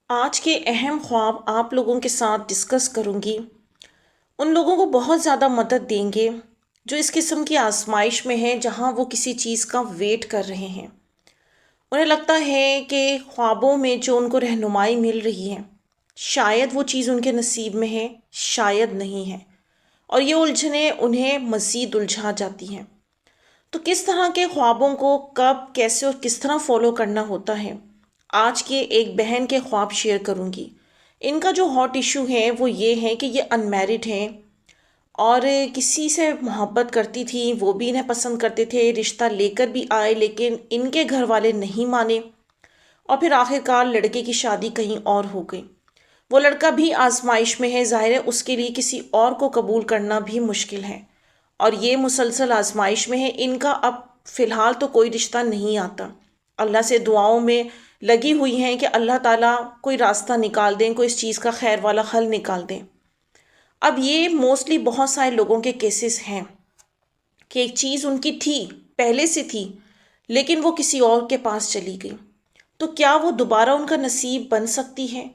آج کے اہم خواب آپ لوگوں کے ساتھ ڈسکس کروں گی، ان لوگوں کو بہت زیادہ مدد دیں گے جو اس قسم کی آزمائش میں ہیں جہاں وہ کسی چیز کا ویٹ کر رہے ہیں۔ انہیں لگتا ہے کہ خوابوں میں جو ان کو رہنمائی مل رہی ہے شاید وہ چیز ان کے نصیب میں ہے، شاید نہیں ہے، اور یہ الجھنیں انہیں مزید الجھا جاتی ہیں۔ تو کس طرح کے خوابوں کو کب، کیسے اور کس طرح فالو کرنا ہوتا ہے، آج کے ایک بہن کے خواب شیئر کروں گی۔ ان کا جو ہاٹ ایشو ہے وہ یہ ہے کہ یہ ان میرڈ ہیں اور کسی سے محبت کرتی تھی، وہ بھی انہیں پسند کرتے تھے، رشتہ لے کر بھی آئے لیکن ان کے گھر والے نہیں مانے، اور پھر آخر کار لڑکے کی شادی کہیں اور ہو گئی۔ وہ لڑکا بھی آزمائش میں ہے، ظاہر ہے اس کے لیے کسی اور کو قبول کرنا بھی مشکل ہے، اور یہ مسلسل آزمائش میں ہے۔ ان کا اب فی الحال تو کوئی رشتہ نہیں آتا، اللہ سے دعاؤں میں لگی ہوئی ہیں کہ اللہ تعالیٰ کوئی راستہ نکال دیں، کوئی اس چیز کا خیر والا حل نکال دیں۔ اب یہ موسٹلی بہت سارے لوگوں کے کیسز ہیں کہ ایک چیز ان کی تھی، پہلے سے تھی، لیکن وہ کسی اور کے پاس چلی گئی۔ تو کیا وہ دوبارہ ان کا نصیب بن سکتی ہے؟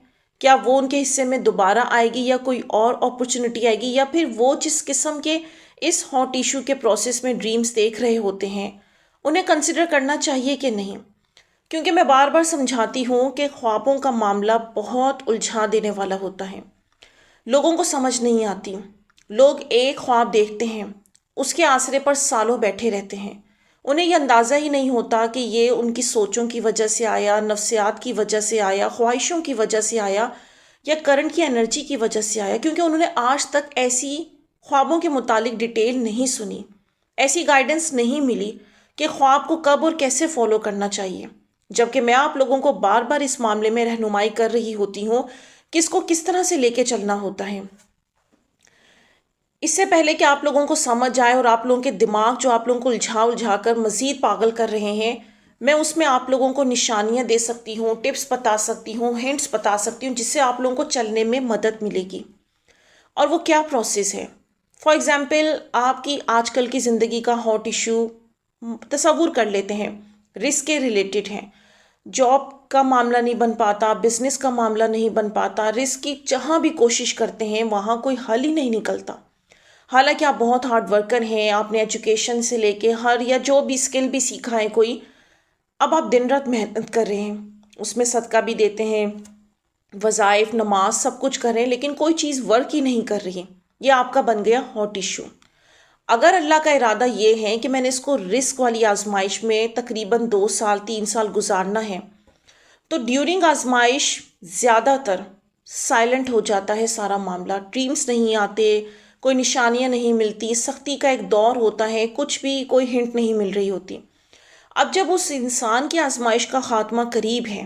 کیا وہ ان کے حصے میں دوبارہ آئے گی، یا کوئی اور اپرچونٹی آئے گی، یا پھر وہ جس قسم کے اس ہاٹ ایشو کے پروسیس میں ڈریمز دیکھ رہے ہوتے ہیں انہیں کنسیڈر کرنا چاہیے کہ نہیں؟ کیونکہ میں بار بار سمجھاتی ہوں کہ خوابوں کا معاملہ بہت الجھا دینے والا ہوتا ہے، لوگوں کو سمجھ نہیں آتی۔ لوگ ایک خواب دیکھتے ہیں، اس کے آسرے پر سالوں بیٹھے رہتے ہیں، انہیں یہ اندازہ ہی نہیں ہوتا کہ یہ ان کی سوچوں کی وجہ سے آیا، نفسیات کی وجہ سے آیا، خواہشوں کی وجہ سے آیا، یا کرنٹ کی انرجی کی وجہ سے آیا، کیونکہ انہوں نے آج تک ایسی خوابوں کے متعلق ڈیٹیل نہیں سنی، ایسی گائیڈنس نہیں ملی کہ خواب کو کب اور کیسے فالو کرنا چاہیے، جبکہ میں آپ لوگوں کو بار بار اس معاملے میں رہنمائی کر رہی ہوتی ہوں کہ اس کو کس طرح سے لے کے چلنا ہوتا ہے۔ اس سے پہلے کہ آپ لوگوں کو سمجھ آئے اور آپ لوگوں کے دماغ جو آپ لوگوں کو الجھا کر مزید پاگل کر رہے ہیں، میں اس میں آپ لوگوں کو نشانیاں دے سکتی ہوں، ٹپس بتا سکتی ہوں، ہنٹس بتا سکتی ہوں، جس سے آپ لوگوں کو چلنے میں مدد ملے گی۔ اور وہ کیا پروسیس ہے؟ فار ایگزامپل، آپ کی آج کل کی زندگی کا ہاٹ ایشو تصور کر لیتے ہیں، رسک کے ریلیٹڈ ہیں، جاب کا معاملہ نہیں بن پاتا، بزنس کا معاملہ نہیں بن پاتا، رسک کی جہاں بھی کوشش کرتے ہیں وہاں کوئی حل ہی نہیں نکلتا۔ حالانکہ آپ بہت ہارڈ ورکر ہیں، آپ نے ایجوکیشن سے لے کے یا جو بھی اسکل بھی سیکھا ہے کوئی، اب آپ دن رات محنت کر رہے ہیں، اس میں صدقہ بھی دیتے ہیں، وظائف، نماز، سب کچھ کر رہے ہیں، لیکن کوئی چیز ورک ہی نہیں کر رہی۔ یہ آپ کا بن گیا ہاٹ ایشو۔ اگر اللہ کا ارادہ یہ ہے کہ میں نے اس کو رسک والی آزمائش میں تقریباً 2 سال 3 سال گزارنا ہے، تو ڈیورنگ آزمائش زیادہ تر سائلنٹ ہو جاتا ہے سارا معاملہ، ڈریمز نہیں آتے، کوئی نشانیاں نہیں ملتی، سختی کا ایک دور ہوتا ہے، کچھ بھی کوئی ہنٹ نہیں مل رہی ہوتی۔ اب جب اس انسان کی آزمائش کا خاتمہ قریب ہے،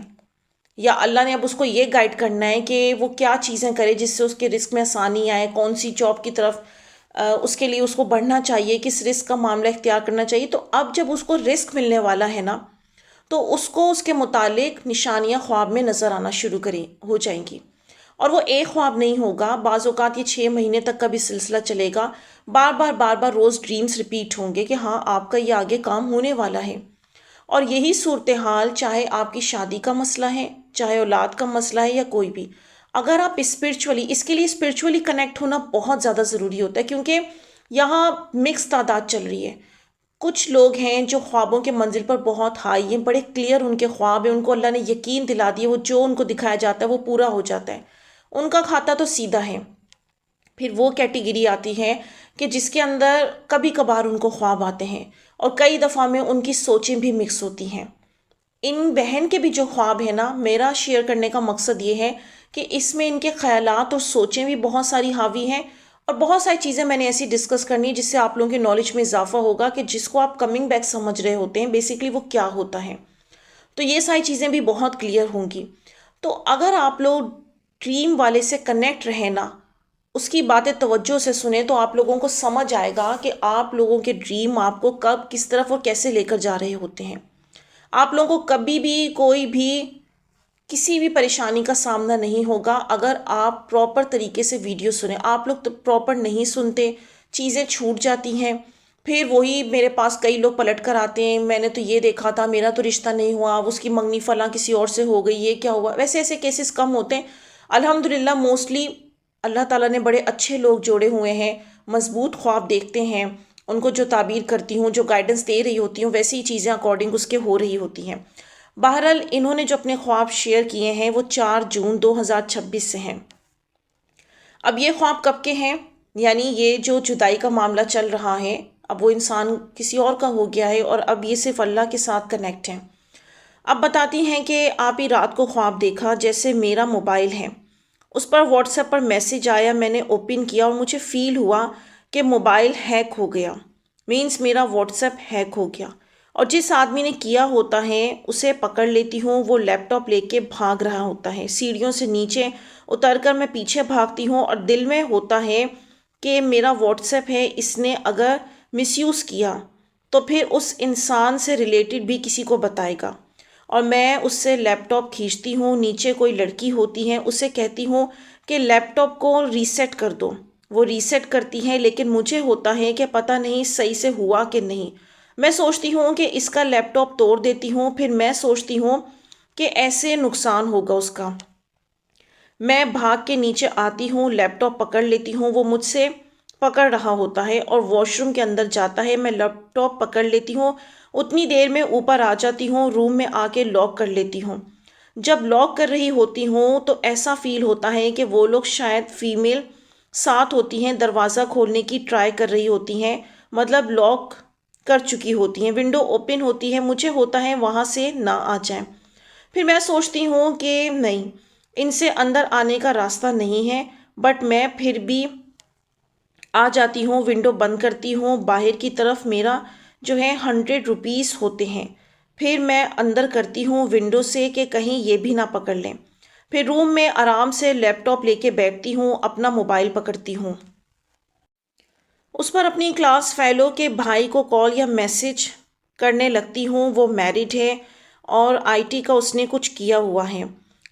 یا اللہ نے اب اس کو یہ گائیڈ کرنا ہے کہ وہ کیا چیزیں کرے جس سے اس کے رزق میں آسانی آئے، کون سی جاب کی طرف اس کے لیے اس کو بڑھنا چاہیے، کس رزق کا معاملہ اختیار کرنا چاہیے، تو اب جب اس کو رزق ملنے والا ہے نا، تو اس کو اس کے متعلق نشانیاں خواب میں نظر آنا شروع ہو جائیں گی۔ اور وہ ایک خواب نہیں ہوگا، بعض اوقات یہ 6 مہینے تک کا بھی سلسلہ چلے گا، بار بار روز ڈریمز ریپیٹ ہوں گے کہ ہاں آپ کا یہ آگے کام ہونے والا ہے۔ اور یہی صورتحال چاہے آپ کی شادی کا مسئلہ ہے، چاہے اولاد کا مسئلہ ہے، یا کوئی بھی، اگر آپ اسپرچولی، اس کے لیے اسپرچولی کنیکٹ ہونا بہت زیادہ ضروری ہوتا ہے، کیونکہ یہاں مکس تعداد چل رہی ہے۔ کچھ لوگ ہیں جو خوابوں کے منزل پر بہت ہائی ہیں، بڑے کلیئر ان کے خواب ہیں، ان کو اللہ نے یقین دلا دیا، وہ جو ان کو دکھایا جاتا ہے وہ پورا ہو جاتا ہے، ان کا کھاتا تو سیدھا ہے۔ پھر وہ کیٹیگری آتی ہے کہ جس کے اندر کبھی کبھار ان کو خواب آتے ہیں، اور کئی دفعہ میں ان کی سوچیں بھی مکس ہوتی ہیں۔ ان بہن کے بھی جو خواب ہے نا، میرا شیئر کرنے کا مقصد یہ ہے کہ اس میں ان کے خیالات اور سوچیں بھی بہت ساری حاوی ہیں، اور بہت ساری چیزیں میں نے ایسی ڈسکس کرنی جس سے آپ لوگوں کے نالج میں اضافہ ہوگا کہ جس کو آپ کمنگ بیک سمجھ رہے ہوتے ہیں بیسیکلی وہ کیا ہوتا ہے، تو یہ ساری چیزیں بھی بہت کلیئر ہوں گی۔ تو اگر آپ لوگ ڈریم والے سے کنیکٹ رہیں نا، اس کی باتیں توجہ سے سنیں، تو آپ لوگوں کو سمجھ آئے گا کہ آپ لوگوں کے ڈریم آپ کو کب، کس طرف اور کیسے لے کر جا رہے ہوتے ہیں۔ آپ لوگوں کو کبھی بھی کوئی بھی کسی بھی پریشانی کا سامنا نہیں ہوگا اگر آپ پراپر طریقے سے ویڈیو سنیں۔ آپ لوگ تو پراپر نہیں سنتے، چیزیں چھوٹ جاتی ہیں، پھر وہی میرے پاس کئی لوگ پلٹ کر آتے ہیں، میں نے تو یہ دیکھا تھا، میرا تو رشتہ نہیں ہوا، اس کی منگنی فلاں کسی اور سے ہو گئی، یہ کیا ہوا. ویسے ایسے کیسز کم ہوتے ہیں الحمدللہ. موسٹلی اللہ تعالیٰ نے بڑے اچھے لوگ جوڑے ہوئے ہیں، مضبوط خواب دیکھتے ہیں، ان کو جو تعبیر کرتی ہوں، جو گائیڈنس دے رہی ہوتی ہوں، ویسی چیزیں اکارڈنگ اس کے ہو رہی ہوتی ہیں. بہرحال انہوں نے جو اپنے خواب شیئر کیے ہیں وہ 4 جون 2026 سے ہیں. اب یہ خواب کب کے ہیں؟ یعنی یہ جو جدائی کا معاملہ چل رہا ہے، اب وہ انسان کسی اور کا ہو گیا ہے اور اب یہ صرف اللہ کے ساتھ کنیکٹ ہے. اب بتاتی ہیں کہ آپ ہی رات کو خواب دیکھا جیسے میرا موبائل ہے، اس پر واٹس ایپ پر میسج آیا، میں نے اوپن کیا اور مجھے فیل ہوا کہ موبائل ہیک ہو گیا. مینس میرا واٹس ایپ ہیک ہو گیا، اور جس آدمی نے کیا ہوتا ہے اسے پکڑ لیتی ہوں. وہ لیپ ٹاپ لے کے بھاگ رہا ہوتا ہے، سیڑھیوں سے نیچے اتر کر میں پیچھے بھاگتی ہوں، اور دل میں ہوتا ہے کہ میرا واٹس ایپ ہے، اس نے اگر مس یوز کیا تو پھر اس انسان سے ریلیٹڈ بھی کسی کو بتائے گا. اور میں اس سے لیپ ٹاپ کھینچتی ہوں، نیچے کوئی لڑکی ہوتی ہے اسے کہتی ہوں کہ لیپ ٹاپ کو ریسیٹ کر دو. وہ ریسیٹ کرتی ہے، لیکن مجھے ہوتا ہے کہ پتہ نہیں صحیح سے ہوا کہ نہیں. میں سوچتی ہوں کہ اس کا لیپ ٹاپ توڑ دیتی ہوں، پھر میں سوچتی ہوں کہ ایسے نقصان ہوگا اس کا. میں بھاگ کے نیچے آتی ہوں، لیپ ٹاپ پکڑ لیتی ہوں، وہ مجھ سے پکڑ رہا ہوتا ہے اور واش روم کے اندر جاتا ہے. میں لیپ ٹاپ پکڑ لیتی ہوں، اتنی دیر میں اوپر آ جاتی ہوں، روم میں آ کے لاک کر لیتی ہوں. جب لاک کر رہی ہوتی ہوں تو ایسا فیل ہوتا ہے کہ وہ لوگ شاید فیمیل ساتھ ہوتی ہیں، دروازہ کھولنے کی ٹرائی کر رہی ہوتی ہیں، مطلب لاک کر چکی ہوتی ہیں. ونڈو اوپن ہوتی ہے، مجھے ہوتا ہے وہاں سے نہ آ جائیں. پھر میں سوچتی ہوں کہ نہیں، ان سے اندر آنے کا راستہ نہیں ہے، بٹ میں پھر بھی آ جاتی ہوں، ونڈو بند کرتی ہوں. باہر کی طرف میرا جو ہے 100 روپیز ہوتے ہیں. پھر میں اندر کرتی ہوں ونڈو سے کہ کہیں یہ بھی نہ پکڑ لیں. پھر روم میں آرام سے لیپ ٹاپ لے کے بیٹھتی ہوں، اپنا موبائل پکڑتی ہوں، اس پر اپنی کلاس فیلو کے بھائی کو کال یا میسج کرنے لگتی ہوں. وہ میرڈ ہے اور IT کا اس نے کچھ کیا ہوا ہے،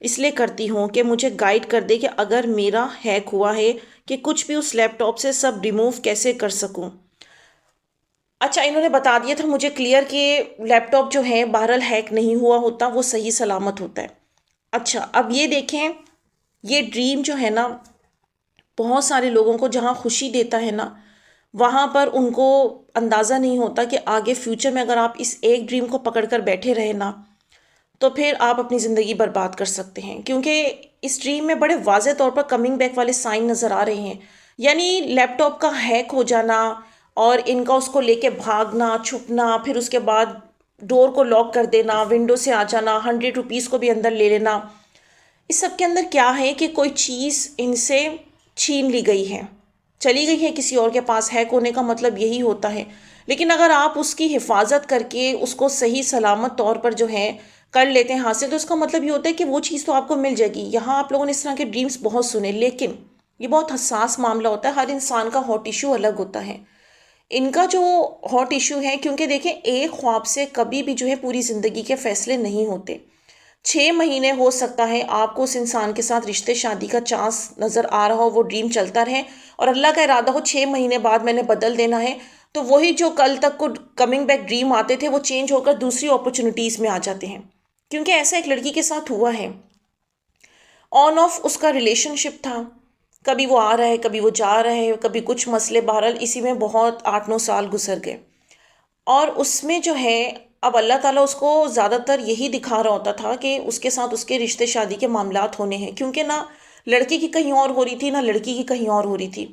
اس لیے کرتی ہوں کہ مجھے گائیڈ کر دے کہ اگر میرا ہیک ہوا ہے کہ کچھ بھی اس لیپ ٹاپ سے سب ریموو کیسے کر سکوں. اچھا، انہوں نے بتا دیا تھا مجھے کلیئر کہ لیپ ٹاپ جو ہے بہرحال ہیک نہیں ہوا ہوتا، وہ صحیح سلامت ہوتا ہے. اچھا، اب یہ دیکھیں، یہ ڈریم جو ہے نا بہت سارے لوگوں کو جہاں خوشی دیتا ہے نا، وہاں پر ان کو اندازہ نہیں ہوتا کہ آگے فیوچر میں اگر آپ اس ایک ڈریم کو پکڑ کر بیٹھے رہے نا تو پھر آپ اپنی زندگی برباد کر سکتے ہیں. کیونکہ اس ڈریم میں بڑے واضح طور پر کمنگ بیک والے سائن نظر آ رہے ہیں. یعنی لیپ ٹاپ کا ہیک ہو جانا اور ان کا اس کو لے کے بھاگنا، چھپنا، پھر اس کے بعد ڈور کو لاک کر دینا، ونڈو سے آ جانا، 100 روپیز کو بھی اندر لے لینا. اس سب کے اندر کیا ہے کہ کوئی چیز ان سے چھین لی گئی ہے، چلی گئی ہے کسی اور کے پاس. ہیک ہونے کا مطلب یہی ہوتا ہے. لیکن اگر آپ اس کی حفاظت کر کے اس کو صحیح سلامت طور پر جو ہے کر لیتے ہیں حاصل، تو اس کا مطلب یہ ہوتا ہے کہ وہ چیز تو آپ کو مل جائے گی. یہاں آپ لوگوں نے اس طرح کے ڈریمز بہت سنے، لیکن یہ بہت حساس معاملہ ہوتا ہے. ہر انسان کا ہاٹ ایشو الگ ہوتا ہے. ان کا جو ہاٹ ایشو ہے، کیونکہ دیکھیں ایک خواب سے کبھی بھی جو ہے پوری زندگی کے فیصلے نہیں ہوتے. 6 مہینے ہو سکتا ہے آپ کو اس انسان کے ساتھ رشتے شادی کا چانس نظر آ رہا ہو، وہ ڈریم چلتا رہے اور اللہ کا ارادہ ہو 6 مہینے بعد میں نے بدل دینا ہے، تو وہی جو کل تک کو کمنگ بیک ڈریم آتے تھے وہ چینج ہو کر دوسری اپرچونٹیز میں آ جاتے ہیں. کیونکہ ایسا ایک لڑکی کے ساتھ ہوا ہے، آن آف اس کا ریلیشن شپ تھا، کبھی وہ آ رہا ہے کبھی وہ جا رہا ہے، کبھی کچھ مسئلے، بہرحال اسی میں بہت 8-9 سال گزر گئے. اور اس میں جو ہے اب اللہ تعالیٰ اس کو زیادہ تر یہی دکھا رہا ہوتا تھا کہ اس کے ساتھ اس کے رشتے شادی کے معاملات ہونے ہیں، کیونکہ نہ لڑکی کی کہیں اور ہو رہی تھی نہ لڑکی کی کہیں اور ہو رہی تھی.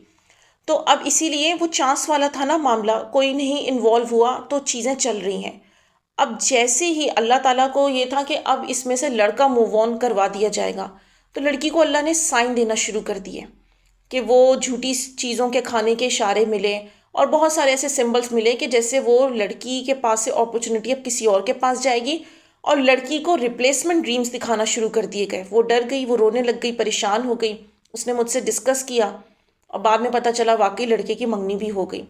تو اب اسی لیے وہ چانس والا تھا نا معاملہ، کوئی نہیں انوالو ہوا تو چیزیں چل رہی ہیں. اب جیسے ہی اللہ تعالیٰ کو یہ تھا کہ اب اس میں سے لڑکا موو آن کروا دیا جائے گا، تو لڑکی کو اللہ نے سائن دینا شروع کر دیے کہ وہ جھوٹی چیزوں کے کھانے کے اشارے ملے اور بہت سارے ایسے سمبلز ملے کہ جیسے وہ لڑکی کے پاس سے اپرچونٹی اب کسی اور کے پاس جائے گی، اور لڑکی کو ریپلیسمنٹ ڈریمز دکھانا شروع کر دیے گئے. وہ ڈر گئی، وہ رونے لگ گئی، پریشان ہو گئی. اس نے مجھ سے ڈسکس کیا اور بعد میں پتہ چلا واقعی لڑکے کی منگنی بھی ہو گئی.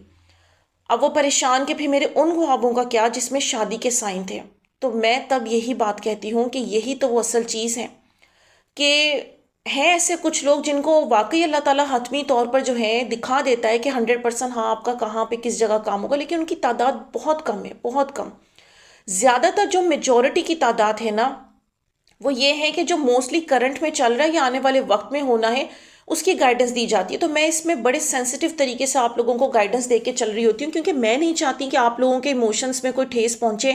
اب وہ پریشان کہ پھر میرے ان خوابوں کا کیا جس میں شادی کے سائن تھے. تو میں تب یہی بات کہتی ہوں کہ یہی تو وہ اصل چیز ہے کہ ہیں ایسے کچھ لوگ جن کو واقعی اللہ تعالیٰ حتمی طور پر جو ہے دکھا دیتا ہے کہ 100% ہاں آپ کا کہاں پہ کس جگہ کام ہوگا، لیکن ان کی تعداد بہت کم ہے، بہت کم۔ زیادہ تر جو میجورٹی کی تعداد ہے نا، وہ یہ ہے کہ جو موسٹلی کرنٹ میں چل رہا ہے یا آنے والے وقت میں ہونا ہے، اس کی گائیڈنس دی جاتی ہے۔ تو میں اس میں بڑے سینسیٹیو طریقے سے آپ لوگوں کو گائیڈنس دے کے چل رہی ہوتی ہوں، کیونکہ میں نہیں چاہتی کہ آپ لوگوں کے ایموشنز میں کوئی ٹھیس پہنچے،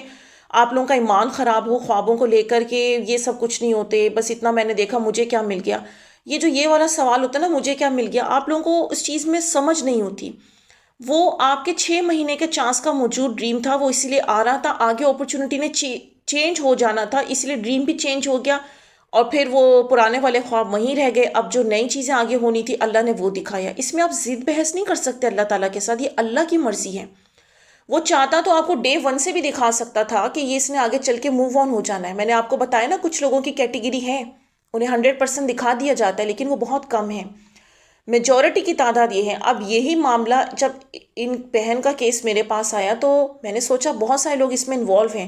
آپ لوگوں کا ایمان خراب ہو خوابوں کو لے کر کے یہ سب کچھ نہیں ہوتے، بس اتنا میں نے دیکھا مجھے کیا مل گیا۔ یہ والا سوال ہوتا ہے نا، مجھے کیا مل گیا، آپ لوگوں کو اس چیز میں سمجھ نہیں ہوتی۔ وہ آپ کے 6 مہینے کے چانس کا موجود ڈریم تھا، وہ اسی لیے آ رہا تھا، آگے اپرچونٹی نے چینج ہو جانا تھا، اس لیے ڈریم بھی چینج ہو گیا، اور پھر وہ پرانے والے خواب وہیں رہ گئے۔ اب جو نئی چیزیں آگے ہونی تھی اللہ نے وہ دکھایا۔ اس میں آپ ضد بحث نہیں کر سکتے اللہ تعالیٰ کے ساتھ، یہ اللہ کی مرضی ہے۔ وہ چاہتا تو آپ کو ڈے 1 سے بھی دکھا سکتا تھا کہ یہ اس نے آگے چل کے موو آن ہو جانا ہے۔ میں نے آپ کو بتایا نا، کچھ لوگوں کی کیٹیگری ہے انہیں 100% دکھا دیا جاتا ہے، لیکن وہ بہت کم ہے، میجورٹی کی تعداد یہ ہے۔ اب یہی معاملہ جب ان بہن کا کیس میرے پاس آیا تو میں نے سوچا بہت سارے لوگ اس میں انوالو ہیں،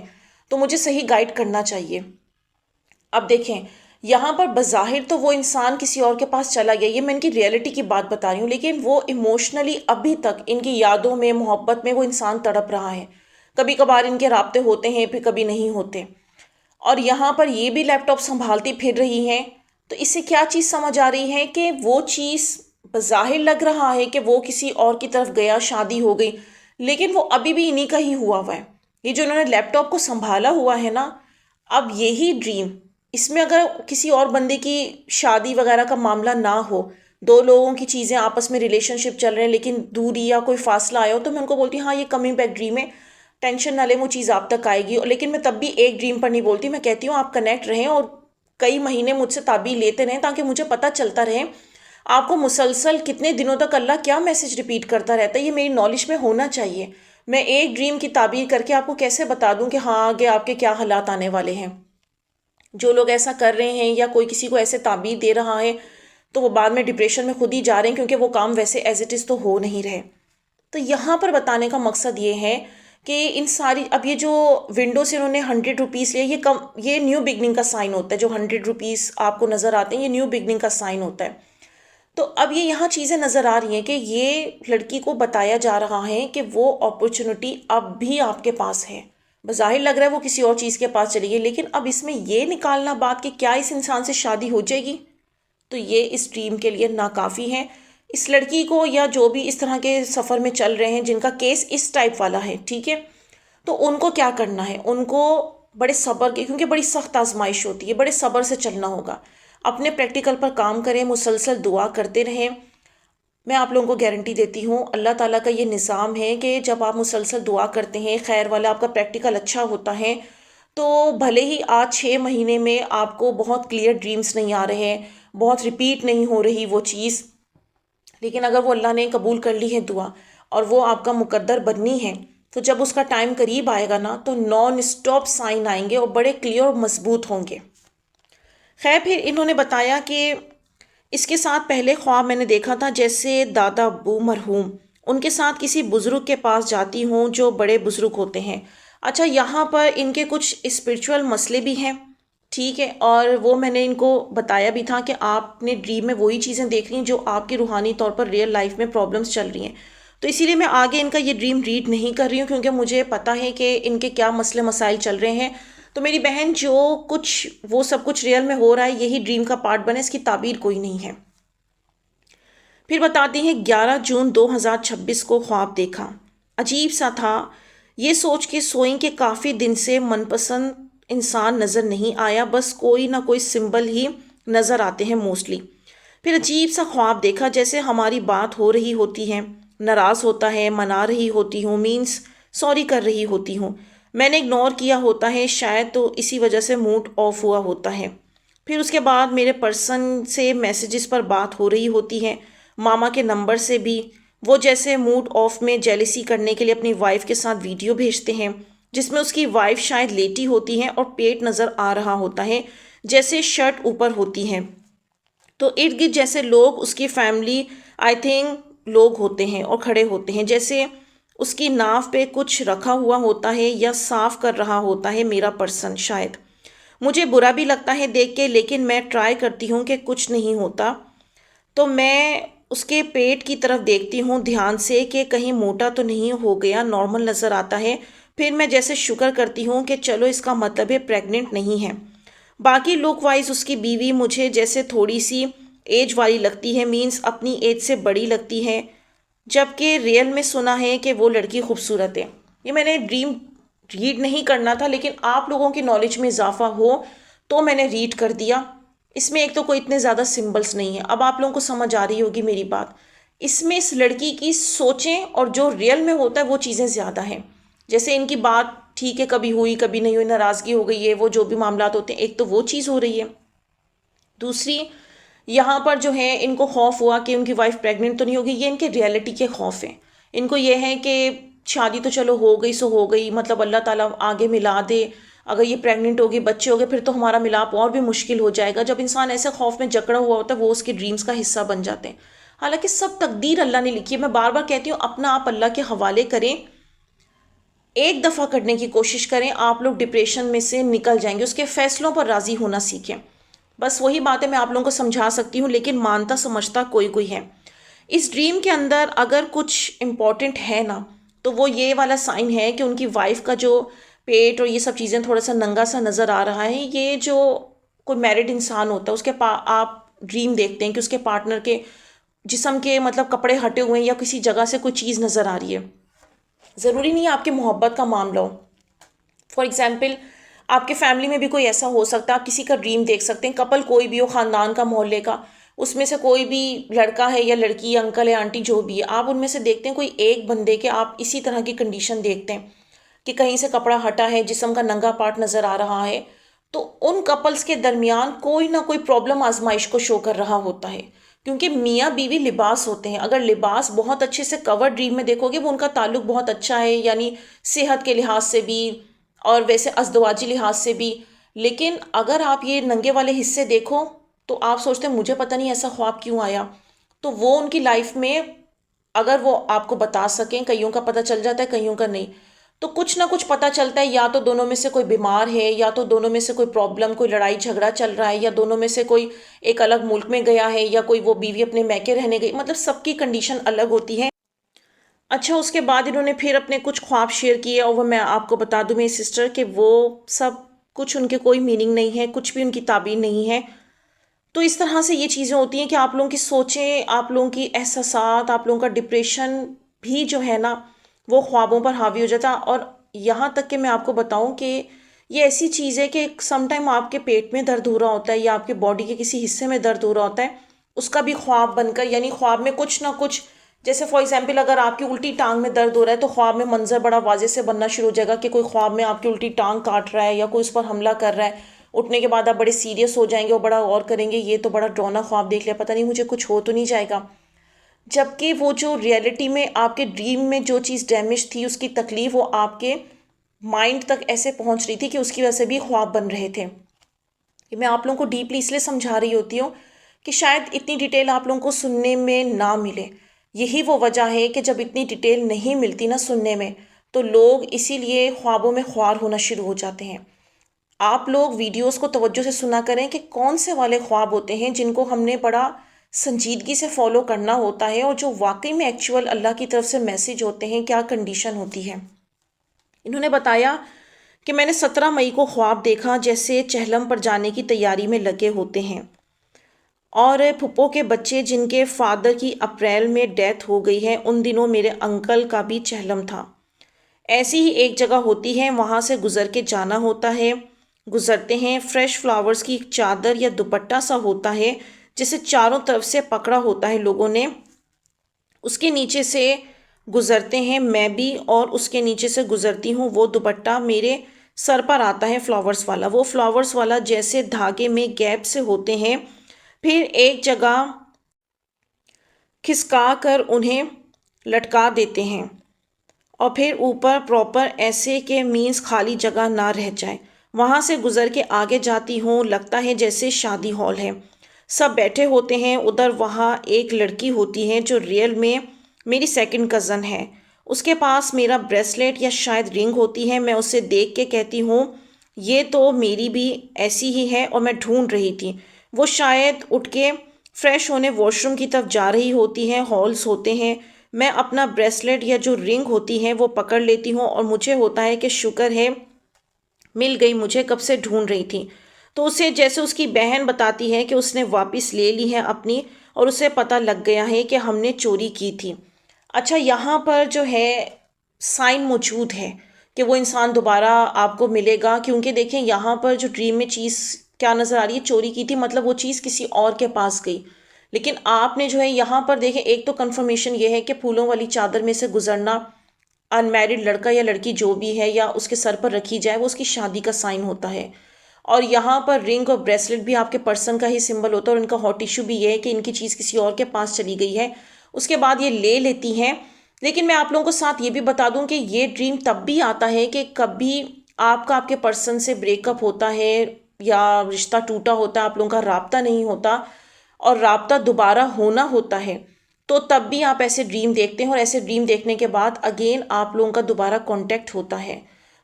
تو مجھے صحیح گائیڈ کرنا چاہیے۔ اب دیکھیں، یہاں پر بظاہر تو وہ انسان کسی اور کے پاس چلا گیا، یہ میں ان کی ریئلٹی کی بات بتا رہی ہوں، لیکن وہ ایموشنلی ابھی تک ان کی یادوں میں، محبت میں وہ انسان تڑپ رہا ہے۔ کبھی کبھار ان کے رابطے ہوتے ہیں، پھر کبھی نہیں ہوتے، اور یہاں پر یہ بھی لیپ ٹاپ سنبھالتی پھر رہی ہیں۔ تو اس سے کیا چیز سمجھ آ رہی ہے کہ وہ چیز بظاہر لگ رہا ہے کہ وہ کسی اور کی طرف گیا، شادی ہو گئی، لیکن وہ ابھی بھی انہی کا ہی ہوا ہے۔ یہ جو انہوں نے لیپ ٹاپ کو سنبھالا ہوا ہے نا، اب یہی ڈریم، اس میں اگر کسی اور بندے کی شادی وغیرہ کا معاملہ نہ ہو، دو لوگوں کی چیزیں آپس میں ریلیشن شپ چل رہے ہیں لیکن دوری یا کوئی فاصلہ آیا ہو، تو میں ان کو بولتی ہوں ہاں یہ کمنگ بیک ڈریم ہے، ٹینشن نہ لیں، وہ چیز آپ تک آئے گی۔ لیکن میں تب بھی ایک ڈریم پر نہیں بولتی، میں کہتی ہوں آپ کنیکٹ رہیں اور کئی مہینے مجھ سے تعبیر لیتے رہیں، تاکہ مجھے پتہ چلتا رہے آپ کو مسلسل کتنے دنوں تک اللہ کیا میسج ریپیٹ کرتا رہتا ہے، یہ میری نالج میں ہونا چاہیے۔ میں ایک ڈریم کی تعبیر کر کے آپ کو کیسے بتا دوں کہ ہاں آگے آپ کے کیا حالات آنے والے ہیں۔ جو لوگ ایسا کر رہے ہیں یا کوئی کسی کو ایسے تعبیر دے رہا ہے، تو وہ بعد میں ڈپریشن میں خود ہی جا رہے ہیں، کیونکہ وہ کام ویسے ایز اٹ از تو ہو نہیں رہے۔ تو یہاں پر بتانے کا مقصد یہ ہے کہ ان ساری، اب یہ جو ونڈو سے انہوں نے 100 روپیز لیا، یہ نیو بگننگ کا سائن ہوتا ہے۔ جو 100 روپیز آپ کو نظر آتے ہیں، یہ نیو بگننگ کا سائن ہوتا ہے۔ تو اب یہ یہاں چیزیں نظر آ رہی ہیں کہ یہ لڑکی کو بتایا جا رہا ہے کہ وہ اپرچونٹی اب بھی آپ کے پاس ہے۔ بظاہر لگ رہا ہے وہ کسی اور چیز کے پاس چلی گئی، لیکن اب اس میں یہ نکالنا بات کہ کیا اس انسان سے شادی ہو جائے گی، تو یہ اس ڈریم کے لیے ناکافی ہے۔ اس لڑکی کو یا جو بھی اس طرح کے سفر میں چل رہے ہیں جن کا کیس اس ٹائپ والا ہے، ٹھیک ہے، تو ان کو کیا کرنا ہے، ان کو بڑے صبر کے، کیونکہ بڑی سخت آزمائش ہوتی ہے، بڑے صبر سے چلنا ہوگا۔ اپنے پریکٹیکل پر کام کریں، مسلسل دعا کرتے رہیں۔ میں آپ لوگوں کو گارنٹی دیتی ہوں، اللہ تعالیٰ کا یہ نظام ہے کہ جب آپ مسلسل دعا کرتے ہیں، خیر والا آپ کا پریکٹیکل اچھا ہوتا ہے، تو بھلے ہی آج 6 مہینے میں آپ کو بہت کلیئر ڈریمز نہیں آ رہے ہیں، بہت ریپیٹ نہیں ہو رہی وہ چیز، لیکن اگر وہ اللہ نے قبول کر لی ہے دعا اور وہ آپ کا مقدر بننی ہے، تو جب اس کا ٹائم قریب آئے گا نا، تو نان اسٹاپ سائن آئیں گے اور بڑے کلیئر اور مضبوط ہوں گے۔ خیر، پھر انہوں نے بتایا کہ اس کے ساتھ پہلے خواب میں نے دیکھا تھا جیسے دادا ابو مرحوم ان کے ساتھ کسی بزرگ کے پاس جاتی ہوں جو بڑے بزرگ ہوتے ہیں۔ اچھا، یہاں پر ان کے کچھ اسپرچول مسئلے بھی ہیں، ٹھیک ہے، اور وہ میں نے ان کو بتایا بھی تھا کہ آپ نے ڈریم میں وہی چیزیں دیکھ لی جو آپ کی روحانی طور پر ریئل لائف میں پرابلمس چل رہی ہیں۔ تو اسی لیے میں آگے ان کا یہ ڈریم ریڈ نہیں کر رہی ہوں، کیونکہ مجھے پتہ ہے کہ ان کے کیا مسئلے مسائل چل رہے ہیں۔ تو میری بہن، جو کچھ وہ سب کچھ ریئل میں ہو رہا ہے یہی ڈریم کا پارٹ بنے، اس کی تعبیر کوئی نہیں ہے۔ پھر بتاتی ہیں 11 جون 2026 کو خواب دیکھا، عجیب سا تھا، یہ سوچ کے سوئیں کہ کافی دن سے من پسند انسان نظر نہیں آیا، بس کوئی نہ کوئی سمبل ہی نظر آتے ہیں موسٹلی۔ پھر عجیب سا خواب دیکھا جیسے ہماری بات ہو رہی ہوتی ہے، ناراض ہوتا ہے، منا رہی ہوتی ہوں، مینس سوری کر رہی ہوتی ہوں، میں نے اگنور کیا ہوتا ہے شاید، تو اسی وجہ سے موڈ آف ہوا ہوتا ہے۔ پھر اس کے بعد میرے پرسن سے میسیجز پر بات ہو رہی ہوتی ہے، ماما کے نمبر سے بھی، وہ جیسے موڈ آف میں جیلیسی کرنے کے لیے اپنی وائف کے ساتھ ویڈیو بھیجتے ہیں جس میں اس کی وائف شاید لیٹی ہوتی ہے اور پیٹ نظر آ رہا ہوتا ہے، جیسے شرٹ اوپر ہوتی ہے، تو ارد گرد جیسے لوگ اس کی فیملی آئی تھنک لوگ ہوتے ہیں اور کھڑے ہوتے ہیں، جیسے اس کی ناف پہ کچھ رکھا ہوا ہوتا ہے یا صاف کر رہا ہوتا ہے میرا پرسن شاید۔ مجھے برا بھی لگتا ہے دیکھ کے، لیکن میں ٹرائی کرتی ہوں کہ کچھ نہیں ہوتا. تو میں اس کے پیٹ کی طرف دیکھتی ہوں دھیان سے کہ کہیں موٹا تو نہیں ہو گیا، نارمل نظر آتا ہے. پھر میں جیسے شکر کرتی ہوں کہ چلو اس کا مطلب ہے پریگننٹ نہیں ہے. باقی لک وائز اس کی بیوی مجھے جیسے تھوڑی سی ایج والی لگتی ہے، مینس اپنی ایج سے بڑی لگتی ہے، جبکہ ریئل میں سنا ہے کہ وہ لڑکی خوبصورت ہے. یہ میں نے ڈریم ریڈ نہیں کرنا تھا، لیکن آپ لوگوں کی نالج میں اضافہ ہو تو میں نے ریڈ کر دیا. اس میں ایک تو کوئی اتنے زیادہ سمبلس نہیں ہیں. اب آپ لوگوں کو سمجھ آ رہی ہوگی میری بات. اس میں اس لڑکی کی سوچیں اور جو ریئل میں ہوتا ہے وہ چیزیں زیادہ ہیں. جیسے ان کی بات ٹھیک ہے، کبھی ہوئی کبھی نہیں ہوئی، ناراضگی ہو گئی ہے، وہ جو بھی معاملات ہوتے ہیں، ایک تو وہ چیز ہو رہی ہے. دوسری، یہاں پر جو ہے ان کو خوف ہوا کہ ان کی وائف پریگننٹ تو نہیں ہوگی. یہ ان کے ریئلٹی کے خوف ہیں. ان کو یہ ہے کہ شادی تو چلو ہو گئی سو ہو گئی، مطلب اللہ تعالیٰ آگے ملا دے. اگر یہ پریگننٹ ہوگی، بچے ہو گئے، پھر تو ہمارا ملاپ اور بھی مشکل ہو جائے گا. جب انسان ایسے خوف میں جکڑا ہوا ہوتا ہے وہ اس کے ڈریمز کا حصہ بن جاتے ہیں. حالانکہ سب تقدیر اللہ نے لکھی ہے. میں بار بار کہتی ہوں اپنا آپ اللہ کے حوالے کریں، ایک دفعہ کرنے کی کوشش کریں، آپ لوگ ڈپریشن میں سے نکل جائیں گے. اس کے فیصلوں پر راضی ہونا سیکھیں. بس وہی باتیں میں آپ لوگوں کو سمجھا سکتی ہوں، لیکن مانتا سمجھتا کوئی کوئی ہے. اس ڈریم کے اندر اگر کچھ امپورٹنٹ ہے نا، تو وہ یہ والا سائن ہے کہ ان کی وائف کا جو پیٹ اور یہ سب چیزیں تھوڑا سا ننگا سا نظر آ رہا ہے. یہ جو کوئی میرڈ انسان ہوتا ہے اس کے آپ ڈریم دیکھتے ہیں کہ اس کے پارٹنر کے جسم کے مطلب کپڑے ہٹے ہوئے ہیں یا کسی جگہ سے کوئی چیز نظر آ رہی ہے. ضروری نہیں ہے آپ کے محبت کا معاملہ ہو. فار ایگزامپل آپ کے فیملی میں بھی کوئی ایسا ہو سکتا ہے، آپ کسی کا ڈریم دیکھ سکتے ہیں، کپل کوئی بھی ہو، خاندان کا، محلے کا، اس میں سے کوئی بھی لڑکا ہے یا لڑکی، انکل ہے، آنٹی، جو بھی ہے، آپ ان میں سے دیکھتے ہیں کوئی ایک بندے کے آپ اسی طرح کی کنڈیشن دیکھتے ہیں کہ کہیں سے کپڑا ہٹا ہے، جسم کا ننگا پارٹ نظر آ رہا ہے. تو ان کپلز کے درمیان کوئی نہ کوئی پرابلم آزمائش کو شو کر رہا ہوتا ہے. کیونکہ میاں بیوی لباس ہوتے ہیں. اگر لباس بہت اچھے سے کور ڈریم میں دیکھو گے، وہ ان کا تعلق بہت اچھا ہے، یعنی صحت کے لحاظ سے بھی اور ویسے ازدواجی لحاظ سے بھی. لیکن اگر آپ یہ ننگے والے حصے دیکھو تو آپ سوچتے ہیں مجھے پتہ نہیں ایسا خواب کیوں آیا. تو وہ ان کی لائف میں اگر وہ آپ کو بتا سکیں، کئیوں کا پتہ چل جاتا ہے، کئیوں کا نہیں، تو کچھ نہ کچھ پتہ چلتا ہے. یا تو دونوں میں سے کوئی بیمار ہے، یا تو دونوں میں سے کوئی پرابلم، کوئی لڑائی جھگڑا چل رہا ہے، یا دونوں میں سے کوئی ایک الگ ملک میں گیا ہے، یا کوئی وہ بیوی اپنے میکے رہنے گئی. مطلب سب کی کنڈیشن الگ ہوتی ہے. اچھا، اس کے بعد انہوں نے پھر اپنے کچھ خواب شیئر کیے، اور وہ میں آپ کو بتا دوں میری سسٹر کہ وہ سب کچھ ان کے کوئی میننگ نہیں ہے، کچھ بھی ان کی تعبیر نہیں ہے. تو اس طرح سے یہ چیزیں ہوتی ہیں کہ آپ لوگوں کی سوچیں، آپ لوگوں کی احساسات، آپ لوگوں کا ڈپریشن بھی جو ہے نا وہ خوابوں پر حاوی ہو جاتا. اور یہاں تک کہ میں آپ کو بتاؤں کہ یہ ایسی چیز ہے کہ سم ٹائم آپ کے پیٹ میں درد ہو رہا ہوتا ہے یا آپ کے باڈی کے کسی حصے میں درد ہو رہا ہوتا ہے، اس کا بھی خواب بن کر، یعنی خواب میں کچھ نہ کچھ، جیسے فار ایگزامپل اگر آپ کی الٹی ٹانگ میں درد ہو رہا ہے تو خواب میں منظر بڑا واضح سے بننا شروع ہو جائے گا کہ کوئی خواب میں آپ کی الٹی ٹانگ کاٹ رہا ہے یا کوئی اس پر حملہ کر رہا ہے. اٹھنے کے بعد آپ بڑے سیریس ہو جائیں گے اور بڑا غور کریں گے، یہ تو بڑا ڈراؤنا خواب دیکھ لیا، پتہ نہیں مجھے کچھ ہو تو نہیں جائے گا. جبکہ وہ جو ریئلٹی میں آپ کے ڈریم میں جو چیز ڈیمیج تھی، اس کی تکلیف وہ آپ کے مائنڈ تک ایسے پہنچ رہی تھی کہ اس کی وجہ سے بھی خواب بن رہے تھے. یہ میں آپ لوگوں کو ڈیپلی اس لیے سمجھا رہی ہوتی ہوں کہ شاید اتنی ڈیٹیل آپ لوگوں کو سننے میں نہ ملے. یہی وہ وجہ ہے کہ جب اتنی ڈیٹیل نہیں ملتی نا سننے میں، تو لوگ اسی لیے خوابوں میں خوار ہونا شروع ہو جاتے ہیں. آپ لوگ ویڈیوز کو توجہ سے سنا کریں کہ کون سے والے خواب ہوتے ہیں جن کو ہم نے بڑا سنجیدگی سے فالو کرنا ہوتا ہے، اور جو واقعی میں ایکچوئل اللہ کی طرف سے میسج ہوتے ہیں، کیا کنڈیشن ہوتی ہے. انہوں نے بتایا کہ میں نے 17 مئی کو خواب دیکھا جیسے چہلم پر جانے کی تیاری میں لگے ہوتے ہیں، اور پھپھو کے بچے جن کے فادر کی اپریل میں ڈیتھ ہو گئی ہے، ان دنوں میرے انکل کا بھی چہلم تھا. ایسی ہی ایک جگہ ہوتی ہے، وہاں سے گزر کے جانا ہوتا ہے. گزرتے ہیں، فریش فلاورز کی ایک چادر یا دوپٹہ سا ہوتا ہے جسے چاروں طرف سے پکڑا ہوتا ہے لوگوں نے. اس کے نیچے سے گزرتے ہیں میں بھی، اور اس کے نیچے سے گزرتی ہوں. وہ دوپٹہ میرے سر پر آتا ہے فلاورز والا. وہ فلاورز والا جیسے دھاگے میں گیپ سے ہوتے ہیں، پھر ایک جگہ کھسکا کر انہیں لٹکا دیتے ہیں، اور پھر اوپر پراپر ایسے کہ مینس خالی جگہ نہ رہ جائے. وہاں سے گزر کے آگے جاتی ہوں، لگتا ہے جیسے شادی ہال ہے، سب بیٹھے ہوتے ہیں. ادھر وہاں ایک لڑکی ہوتی ہے جو ریئل میں میری سیکنڈ کزن ہے. اس کے پاس میرا بریسلیٹ یا شاید رنگ ہوتی ہے. میں اسے دیکھ کے کہتی ہوں یہ تو میری بھی ایسی ہی ہے اور میں ڈھونڈ رہی تھی۔ وہ شاید اٹھ کے فریش ہونے واش روم کی طرف جا رہی ہوتی ہیں، ہالس ہوتے ہیں، میں اپنا بریسلیٹ یا جو رنگ ہوتی ہے وہ پکڑ لیتی ہوں اور مجھے ہوتا ہے کہ شکر ہے مل گئی، مجھے کب سے ڈھونڈ رہی تھی۔ تو اسے جیسے اس کی بہن بتاتی ہے کہ اس نے واپس لے لی ہے اپنی، اور اسے پتہ لگ گیا ہے کہ ہم نے چوری کی تھی۔ اچھا، یہاں پر جو ہے سائن موجود ہے کہ وہ انسان دوبارہ آپ کو ملے گا، کیونکہ دیکھیں یہاں پر جو ڈریم میں چیز کیا نظر آ رہی ہے، چوری کی تھی مطلب وہ چیز کسی اور کے پاس گئی، لیکن آپ نے جو ہے یہاں پر دیکھیں ایک تو کنفرمیشن یہ ہے کہ پھولوں والی چادر میں سے گزرنا، ان میرڈ لڑکا یا لڑکی جو بھی ہے یا اس کے سر پر رکھی جائے وہ اس کی شادی کا سائن ہوتا ہے۔ اور یہاں پر رنگ اور بریسلٹ بھی آپ کے پرسن کا ہی سمبل ہوتا ہے، اور ان کا ہاٹ ایشو بھی یہ ہے کہ ان کی چیز کسی اور کے پاس چلی گئی ہے، اس کے بعد یہ لے لیتی ہیں۔ لیکن میں آپ لوگوں کو ساتھ یہ بھی بتا دوں کہ یہ ڈریم تب بھی آتا ہے کہ کبھی آپ کا آپ کے پرسن سے بریک اپ ہوتا ہے یا رشتہ ٹوٹا ہوتا ہے، آپ لوگوں کا رابطہ نہیں ہوتا اور رابطہ دوبارہ ہونا ہوتا ہے، تو تب بھی آپ ایسے ڈریم دیکھتے ہیں، اور ایسے ڈریم دیکھنے کے بعد اگین آپ لوگوں کا دوبارہ کانٹیکٹ ہوتا ہے۔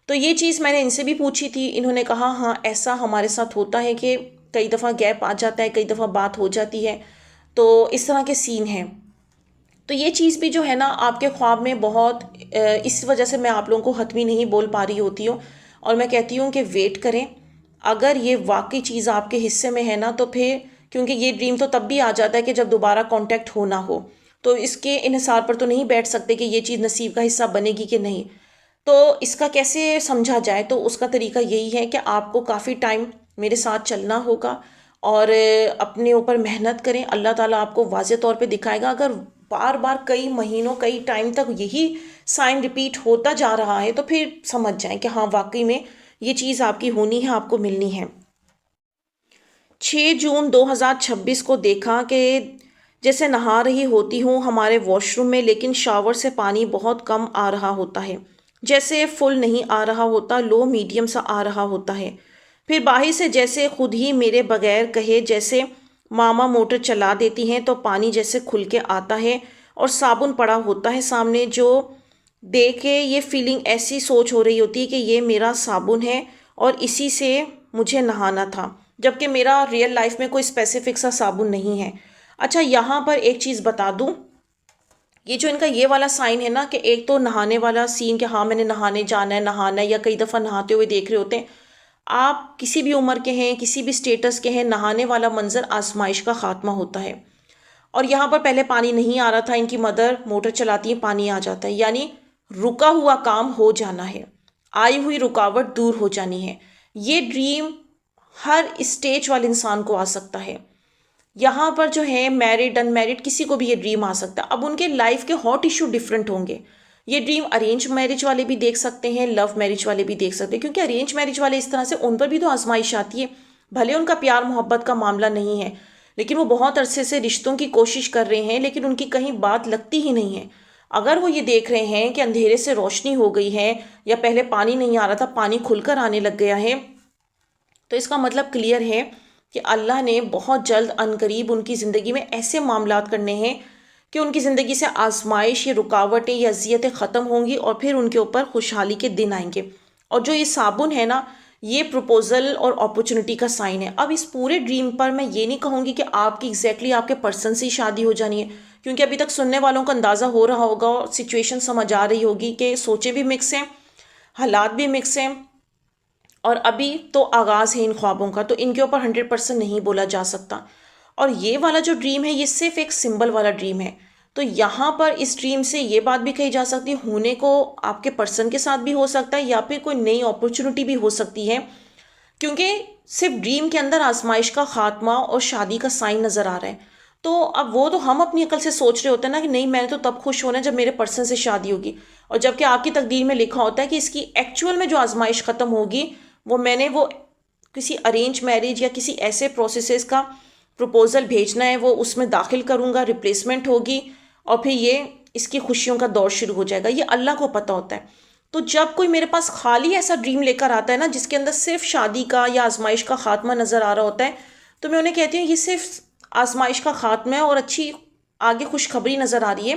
تو یہ چیز میں نے ان سے بھی پوچھی تھی، انہوں نے کہا ہاں ایسا ہمارے ساتھ ہوتا ہے کہ کئی دفعہ گیپ آ جاتا ہے، کئی دفعہ بات ہو جاتی ہے، تو اس طرح کے سین ہیں۔ تو یہ چیز بھی جو ہے نا آپ کے خواب میں بہت اس وجہ سے میں آپ لوگوں کو حتمی نہیں بول پا رہی ہوتی ہوں، اور میں کہتی ہوں کہ ویٹ کریں، اگر یہ واقعی چیز آپ کے حصے میں ہے نا تو پھر، کیونکہ یہ ڈریم تو تب بھی آ جاتا ہے کہ جب دوبارہ کانٹیکٹ ہونا ہو، تو اس کے انحصار پر تو نہیں بیٹھ سکتے کہ یہ چیز نصیب کا حصہ بنے گی کہ نہیں۔ تو اس کا کیسے سمجھا جائے، تو اس کا طریقہ یہی ہے کہ آپ کو کافی ٹائم میرے ساتھ چلنا ہوگا اور اپنے اوپر محنت کریں، اللہ تعالیٰ آپ کو واضح طور پہ دکھائے گا۔ اگر بار بار کئی مہینوں کئی ٹائم تک یہی سائن ریپیٹ ہوتا جا رہا ہے تو پھر سمجھ جائیں کہ ہاں واقعی میں یہ چیز آپ کی ہونی ہے، آپ کو ملنی ہے۔ 6 جون 2026 کو دیکھا کہ جیسے نہا رہی ہوتی ہوں ہمارے واش روم میں، لیکن شاور سے پانی بہت کم آ رہا ہوتا ہے، جیسے فل نہیں آ رہا ہوتا، لو میڈیم سا آ رہا ہوتا ہے۔ پھر باہر سے جیسے خود ہی میرے بغیر کہے جیسے ماما موٹر چلا دیتی ہیں تو پانی جیسے کھل کے آتا ہے، اور صابن پڑا ہوتا ہے سامنے، جو دیکھ کے یہ فیلنگ ایسی سوچ ہو رہی ہوتی ہے کہ یہ میرا صابن ہے اور اسی سے مجھے نہانا تھا، جبکہ میرا ریئل لائف میں کوئی اسپیسیفک سا صابن نہیں ہے۔ اچھا، یہاں پر ایک چیز بتا دوں، یہ جو ان کا یہ والا سائن ہے نا کہ ایک تو نہانے والا سین کہ ہاں میں نے نہانے جانا ہے، نہانا ہے، یا کئی دفعہ نہاتے ہوئے دیکھ رہے ہوتے ہیں، آپ کسی بھی عمر کے ہیں، کسی بھی سٹیٹس کے ہیں، نہانے والا منظر آزمائش کا خاتمہ ہوتا ہے۔ اور یہاں پر پہلے پانی نہیں آ رہا تھا، ان کی مدر موٹر چلاتی ہیں، پانی آ جاتا ہے، یعنی رکا ہوا کام ہو جانا ہے، آئی ہوئی رکاوٹ دور ہو جانی ہے۔ یہ ڈریم ہر اسٹیج والے انسان کو آ سکتا ہے، یہاں پر جو ہے میرڈ ان میرڈ کسی کو بھی یہ ڈریم آ سکتا ہے۔ اب ان کے لائف کے ہاٹ ایشو ڈیفرنٹ ہوں گے، یہ ڈریم ارینج میرج والے بھی دیکھ سکتے ہیں، لو میرج والے بھی دیکھ سکتے ہیں، کیونکہ ارینج میرج والے اس طرح سے ان پر بھی تو آزمائش آتی ہے، بھلے ان کا پیار محبت کا معاملہ نہیں ہے، لیکن وہ بہت عرصے سے رشتوں کی کوشش کر رہے ہیں، لیکن ان کی کہیں بات لگتی ہی نہیں ہے۔ اگر وہ یہ دیکھ رہے ہیں کہ اندھیرے سے روشنی ہو گئی ہے، یا پہلے پانی نہیں آ رہا تھا پانی کھل کر آنے لگ گیا ہے، تو اس کا مطلب کلیئر ہے کہ اللہ نے بہت جلد ان قریب ان کی زندگی میں ایسے معاملات کرنے ہیں کہ ان کی زندگی سے آزمائش یا رکاوٹیں یا اذیتیں ختم ہوں گی، اور پھر ان کے اوپر خوشحالی کے دن آئیں گے۔ اور جو یہ صابن ہے نا، یہ پروپوزل اور اپرچونٹی کا سائن ہے۔ اب اس پورے ڈریم پر میں یہ نہیں کہوں گی کہ آپ کی ایگزیکٹلی آپ کے پرسن سے ہی شادی ہو جانی ہے، کیونکہ ابھی تک سننے والوں کو اندازہ ہو رہا ہوگا اور سچویشن سمجھ آ رہی ہوگی کہ سوچیں بھی مکس ہیں، حالات بھی مکس ہیں، اور ابھی تو آغاز ہے ان خوابوں کا، تو ان کے اوپر 100% نہیں بولا جا سکتا۔ اور یہ والا جو ڈریم ہے یہ صرف ایک سمبل والا ڈریم ہے، تو یہاں پر اس ڈریم سے یہ بات بھی کہی جا سکتی ہے، ہونے کو آپ کے پرسن کے ساتھ بھی ہو سکتا ہے، یا پھر کوئی نئی اپرچونٹی بھی ہو سکتی ہے، کیونکہ صرف ڈریم کے اندر آزمائش کا خاتمہ اور شادی کا سائن نظر آ رہا ہے۔ تو اب وہ تو ہم اپنی عقل سے سوچ رہے ہوتے ہیں نا کہ نہیں میں نے تو تب خوش ہونا ہے جب میرے پرسن سے شادی ہوگی، اور جبکہ آپ کی تقدیر میں لکھا ہوتا ہے کہ اس کی ایکچول میں جو آزمائش ختم ہوگی میں نے کسی ارینج میرج یا کسی ایسے پروسیسز کا پروپوزل بھیجنا ہے، وہ اس میں داخل کروں گا، ریپلیسمنٹ ہوگی، اور پھر یہ اس کی خوشیوں کا دور شروع ہو جائے گا، یہ اللہ کو پتہ ہوتا ہے۔ تو جب کوئی میرے پاس خالی ایسا ڈریم لے کر آتا ہے نا جس کے اندر صرف شادی کا یا آزمائش کا خاتمہ نظر آ رہا ہوتا ہے، تو میں انہیں کہتی ہوں یہ صرف آزمائش کا خاتمہ ہے اور اچھی آگے خوشخبری نظر آ رہی ہے،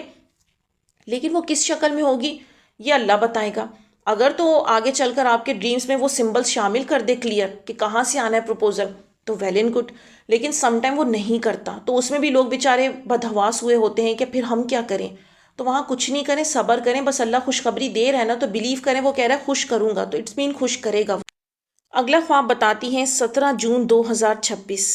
لیکن وہ کس شکل میں ہوگی یہ اللہ بتائے گا۔ اگر تو آگے چل کر آپ کے ڈریمز میں وہ سمبلس شامل کر دے کلیئر کہ کہاں سے آنا ہے پروپوزل، تو ویل اینڈ گڈ. لیکن سم ٹائم وہ نہیں کرتا، تو اس میں بھی لوگ بیچارے بدحواس ہوئے ہوتے ہیں کہ پھر ہم کیا کریں. تو وہاں کچھ نہیں کریں، صبر کریں، بس اللہ خوشخبری دے رہا ہے نا، تو بلیو کریں، وہ کہہ رہا ہے خوش کروں گا، تو اٹس مین خوش کرے گا. اگلا خواب بتاتی ہیں 17 جون 2026.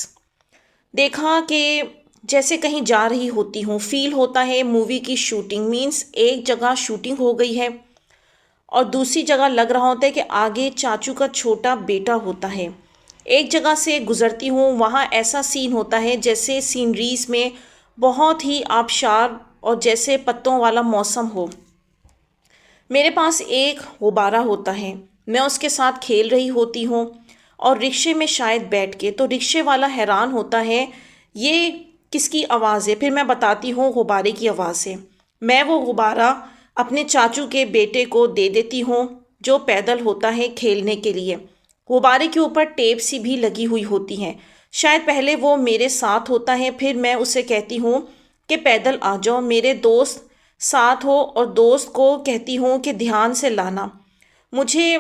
دیکھا کہ جیسے کہیں جا رہی ہوتی ہوں، فیل ہوتا ہے مووی کی شوٹنگ، مینس ایک جگہ شوٹنگ ہو گئی ہے اور دوسری جگہ لگ رہا ہوتا ہے کہ آگے چاچو کا چھوٹا بیٹا ہوتا ہے. ایک جگہ سے گزرتی ہوں، وہاں ایسا سین ہوتا ہے جیسے سینریز میں بہت ہی آبشار اور جیسے پتوں والا موسم ہو. میرے پاس ایک غبارہ ہوتا ہے، میں اس کے ساتھ کھیل رہی ہوتی ہوں اور رکشے میں شاید بیٹھ کے، تو رکشے والا حیران ہوتا ہے یہ کس کی آواز ہے. پھر میں بتاتی ہوں غبارے کی آواز ہے. میں وہ غبارہ اپنے چاچو کے بیٹے کو دے دیتی ہوں جو پیدل ہوتا ہے کھیلنے کے لیے. غبارے کے اوپر ٹیپ سی بھی لگی ہوئی ہوتی ہیں. شاید پہلے وہ میرے ساتھ ہوتا ہے، پھر میں اسے کہتی ہوں کہ پیدل آ جاؤ، میرے دوست ساتھ ہو، اور دوست کو کہتی ہوں کہ دھیان سے لانا. مجھے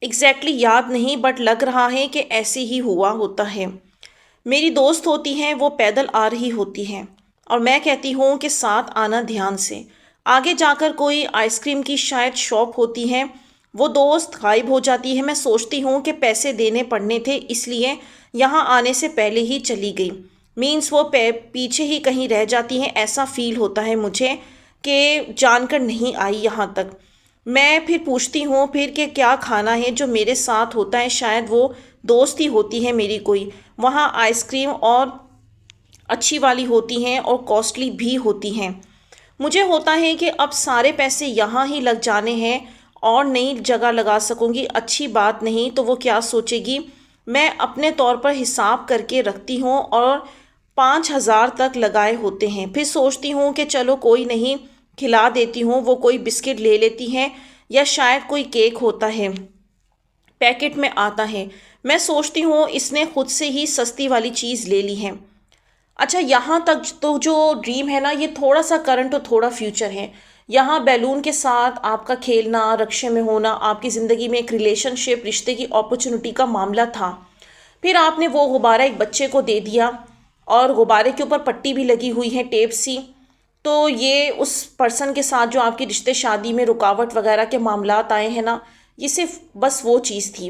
ایگزیکٹلی یاد نہیں، بٹ لگ رہا ہے کہ ایسے ہی ہوا ہوتا ہے. میری دوست ہوتی ہیں، وہ پیدل آ رہی ہوتی ہیں اور میں کہتی ہوں کہ ساتھ آنا دھیان سے. آگے جا کر کوئی آئس کریم کی شاید شاپ ہوتی ہے، وہ دوست غائب ہو جاتی ہے. میں سوچتی ہوں کہ پیسے دینے پڑنے تھے، اس لیے یہاں آنے سے پہلے ہی چلی گئی. مینس وہ پیچھے ہی کہیں رہ جاتی ہیں، ایسا فیل ہوتا ہے مجھے کہ جان کر نہیں آئی یہاں تک. میں پھر پوچھتی ہوں پھر کہ کیا کھانا ہے. جو میرے ساتھ ہوتا ہے شاید وہ دوست ہی ہوتی ہے میری کوئی. وہاں آئس کریم اور اچھی والی ہوتی ہیں اور کاسٹلی بھی ہوتی ہیں. مجھے ہوتا ہے کہ اب سارے پیسے یہاں ہی لگ جانے ہیں اور نئی جگہ لگا سکوں گی، اچھی بات نہیں تو وہ کیا سوچے گی. میں اپنے طور پر حساب کر کے رکھتی ہوں اور 5,000 تک لگائے ہوتے ہیں. پھر سوچتی ہوں کہ چلو کوئی نہیں، کھلا دیتی ہوں. وہ کوئی بسکٹ لے لیتی ہیں یا شاید کوئی کیک ہوتا ہے پیکٹ میں آتا ہے. میں سوچتی ہوں اس نے خود سے ہی سستی والی چیز لے لی ہے. اچھا، یہاں تک تو جو ڈریم ہے نا، یہ تھوڑا سا کرنٹ اور تھوڑا فیوچر ہے. یہاں بیلون کے ساتھ آپ کا کھیلنا، رکشے میں ہونا، آپ کی زندگی میں ایک ریلیشن شپ، رشتے کی اپرچونٹی کا معاملہ تھا. پھر آپ نے وہ غبارہ ایک بچے کو دے دیا اور غبارے کے اوپر پٹی بھی لگی ہوئی ہے، ٹیپ سی. تو یہ اس پرسن کے ساتھ جو آپ کی رشتے شادی میں رکاوٹ وغیرہ کے معاملات آئے ہیں نا، یہ صرف بس وہ چیز تھی.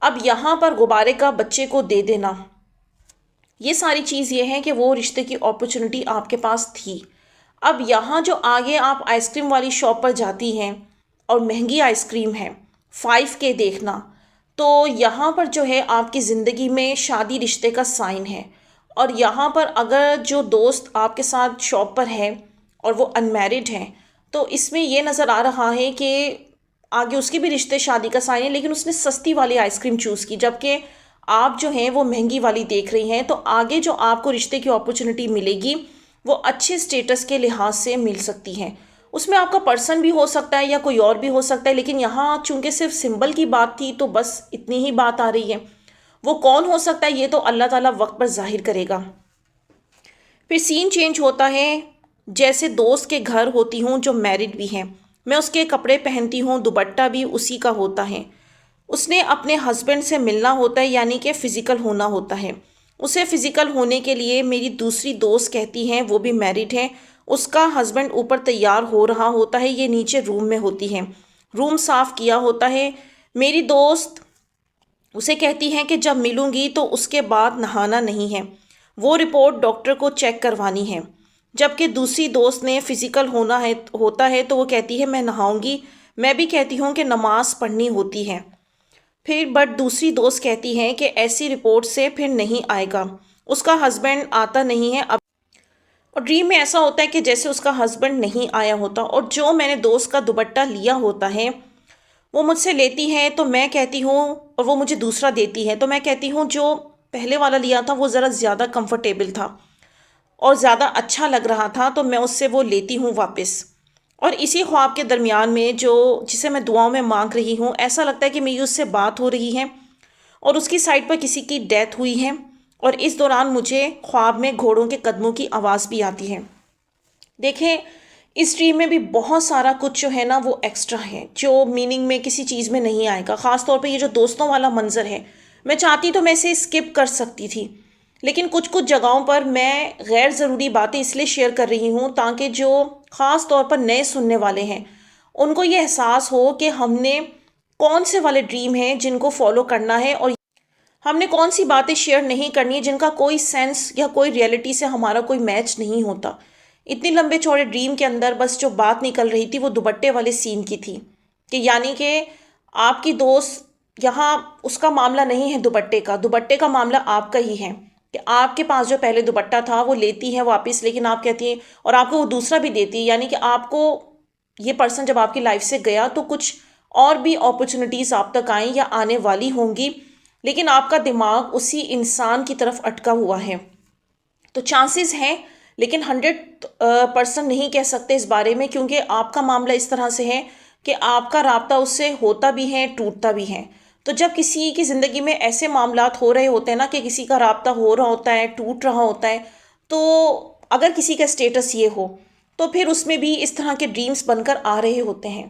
اب یہاں پر غبارے کا بچے کو دے دینا، یہ ساری چیز یہ ہے کہ وہ رشتے کی اپرچونٹی آپ کے پاس تھی. اب یہاں جو آگے آپ آئس کریم والی شاپ پر جاتی ہیں اور مہنگی آئس کریم ہے 5K دیکھنا، تو یہاں پر جو ہے آپ کی زندگی میں شادی رشتے کا سائن ہے. اور یہاں پر اگر جو دوست آپ کے ساتھ شاپ پر ہے اور وہ انمیرڈ ہیں، تو اس میں یہ نظر آ رہا ہے کہ آگے اس کی بھی رشتے شادی کا سائن ہے، لیکن اس نے سستی والی آئس کریم چوز کی، جبکہ آپ جو ہیں وہ مہنگی والی دیکھ رہی ہیں. تو آگے جو آپ کو رشتے کی اپرچونٹی ملے گی وہ اچھے سٹیٹس کے لحاظ سے مل سکتی ہے. اس میں آپ کا پرسن بھی ہو سکتا ہے یا کوئی اور بھی ہو سکتا ہے، لیکن یہاں چونکہ صرف سمبل کی بات تھی تو بس اتنی ہی بات آ رہی ہے. وہ کون ہو سکتا ہے یہ تو اللہ تعالیٰ وقت پر ظاہر کرے گا. پھر سین چینج ہوتا ہے، جیسے دوست کے گھر ہوتی ہوں جو میرڈ بھی ہیں. میں اس کے کپڑے پہنتی ہوں، دوپٹہ بھی اسی کا ہوتا ہے. اس نے اپنے ہسبینڈ سے ملنا ہوتا ہے، یعنی کہ فزیکل ہونا ہوتا ہے. اسے فزیکل ہونے کے لیے میری دوسری دوست کہتی ہیں، وہ بھی میرڈ ہیں. اس کا ہسبینڈ اوپر تیار ہو رہا ہوتا ہے، یہ نیچے روم میں ہوتی ہیں. روم صاف کیا ہوتا ہے. میری دوست اسے کہتی ہیں کہ جب ملوں گی تو اس کے بعد نہانا نہیں ہے، وہ رپورٹ ڈاکٹر کو چیک کروانی ہے. جبکہ دوسری دوست نے فزیکل ہوتا ہے تو وہ کہتی ہے میں نہاؤں گی. میں بھی کہتی ہوں کہ نماز پڑھنی ہوتی ہے. پھر بٹ دوسری دوست کہتی ہیں کہ ایسی رپورٹ سے پھر نہیں آئے گا، اس کا ہسبینڈ آتا نہیں ہے اب. اور ڈریم میں ایسا ہوتا ہے کہ جیسے اس کا ہسبینڈ نہیں آیا ہوتا، اور جو میں نے دوست کا دوپٹہ لیا ہوتا ہے وہ مجھ سے لیتی ہے تو میں کہتی ہوں، اور وہ مجھے دوسرا دیتی ہے تو میں کہتی ہوں جو پہلے والا لیا تھا وہ ذرا زیادہ کمفرٹیبل تھا اور زیادہ اچھا لگ رہا تھا، تو میں اس سے وہ لیتی ہوں واپس. اور اسی خواب کے درمیان میں جسے میں دعاؤں میں مانگ رہی ہوں، ایسا لگتا ہے کہ میری اس سے بات ہو رہی ہے اور اس کی سائڈ پر کسی کی ڈیتھ ہوئی ہے. اور اس دوران مجھے خواب میں گھوڑوں کے قدموں کی آواز بھی آتی ہے. دیکھیں، اس ڈریم میں بھی بہت سارا کچھ جو ہے نا وہ ایکسٹرا ہے، جو میننگ میں کسی چیز میں نہیں آئے گا. خاص طور پہ یہ جو دوستوں والا منظر ہے، میں چاہتی تو میں اسے اسکپ کر سکتی تھی، لیکن کچھ کچھ جگہوں پر میں غیر ضروری باتیں اس لیے شیئر کر رہی ہوں تاکہ جو خاص طور پر نئے سننے والے ہیں ان کو یہ احساس ہو کہ ہم نے کون سے والے ڈریم ہیں جن کو فالو کرنا ہے، اور ہم نے کون سی باتیں شیئر نہیں کرنی ہے جن کا کوئی سینس یا کوئی ریئلٹی سے ہمارا کوئی میچ نہیں ہوتا. اتنی لمبے چوڑے ڈریم کے اندر بس جو بات نکل رہی تھی وہ دوپٹے والے سین کی تھی، کہ یعنی کہ آپ کی دوست یہاں اس کا معاملہ نہیں ہے دوپٹے کا معاملہ آپ کا ہی ہے، کہ آپ کے پاس جو پہلے دوپٹہ تھا وہ لیتی ہے واپس، لیکن آپ کہتی ہیں اور آپ کو وہ دوسرا بھی دیتی ہے، یعنی کہ آپ کو یہ پرسن جب آپ کی لائف سے گیا تو کچھ اور بھی اپرچونٹیز آپ تک آئیں یا آنے والی ہوں گی، لیکن آپ کا دماغ اسی انسان کی طرف اٹکا ہوا ہے. تو چانسز ہیں، لیکن 100% نہیں کہہ سکتے اس بارے میں، کیونکہ آپ کا معاملہ اس طرح سے ہے کہ آپ کا رابطہ اس سے ہوتا بھی ہے ٹوٹتا بھی ہے. تو جب کسی کی زندگی میں ایسے معاملات ہو رہے ہوتے ہیں نا، کہ کسی کا رابطہ ہو رہا ہوتا ہے، ٹوٹ رہا ہوتا ہے، تو اگر کسی کا اسٹیٹس یہ ہو تو پھر اس میں بھی اس طرح کے ڈریمز بن کر آ رہے ہوتے ہیں.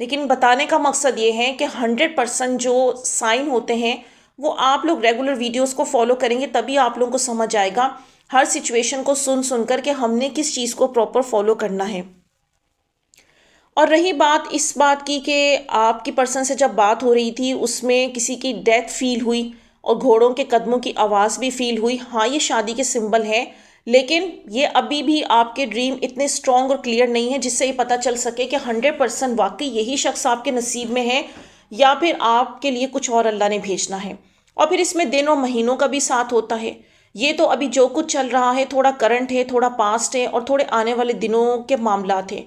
لیکن بتانے کا مقصد یہ ہے کہ 100% جو سائن ہوتے ہیں وہ آپ لوگ ریگولر ویڈیوز کو فالو کریں گے تبھی آپ لوگوں کو سمجھ آئے گا، ہر سچویشن کو سن سن کر کہ ہم نے کس چیز کو پراپر فالو کرنا ہے. اور رہی بات اس بات کی کہ آپ کی پرسن سے جب بات ہو رہی تھی اس میں کسی کی ڈیتھ فیل ہوئی اور گھوڑوں کے قدموں کی آواز بھی فیل ہوئی. ہاں یہ شادی کے سمبل ہے، لیکن یہ ابھی بھی آپ کے ڈریم اتنے اسٹرانگ اور کلیئر نہیں ہے جس سے یہ پتہ چل سکے کہ 100% واقعی یہی شخص آپ کے نصیب میں ہے یا پھر آپ کے لیے کچھ اور اللہ نے بھیجنا ہے. اور پھر اس میں دن اور مہینوں کا بھی ساتھ ہوتا ہے. یہ تو ابھی جو کچھ چل رہا ہے تھوڑا کرنٹ ہے، تھوڑا پاسٹ ہے، اور تھوڑے آنے والے دنوں کے معاملات ہیں.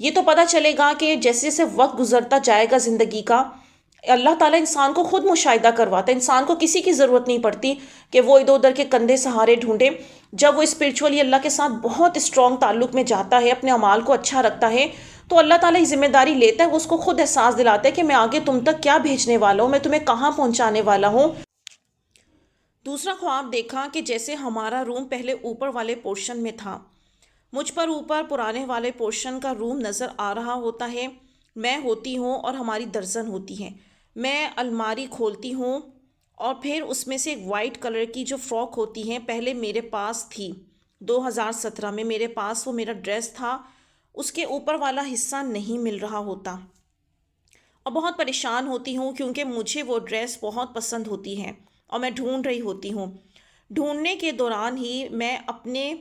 یہ تو پتہ چلے گا کہ جیسے جیسے وقت گزرتا جائے گا زندگی کا، اللہ تعالیٰ انسان کو خود مشاہدہ کرواتا ہے. انسان کو کسی کی ضرورت نہیں پڑتی کہ وہ ادھر ادھر کے کندھے سہارے ڈھونڈے. جب وہ اسپرچولی اللہ کے ساتھ بہت اسٹرانگ تعلق میں جاتا ہے، اپنے اعمال کو اچھا رکھتا ہے، تو اللہ تعالیٰ یہ ذمہ داری لیتا ہے، وہ اس کو خود احساس دلاتا ہے کہ میں آگے تم تک کیا بھیجنے والا ہوں، میں تمہیں کہاں پہنچانے والا ہوں. دوسرا خواب دیکھا کہ جیسے ہمارا روم پہلے اوپر والے پورشن میں تھا، مجھ پر اوپر پرانے والے پورشن کا روم نظر آ رہا ہوتا ہے. میں ہوتی ہوں اور ہماری درزن ہوتی ہیں. میں الماری کھولتی ہوں اور پھر اس میں سے ایک وائٹ کلر کی جو فراک ہوتی ہیں پہلے میرے پاس تھی 2017 میں میرے پاس وہ میرا ڈریس تھا، اس کے اوپر والا حصہ نہیں مل رہا ہوتا اور بہت پریشان ہوتی ہوں کیونکہ مجھے وہ ڈریس بہت پسند ہوتی ہے اور میں ڈھونڈ رہی ہوتی ہوں. ڈھونڈنے کے دوران ہی میں اپنے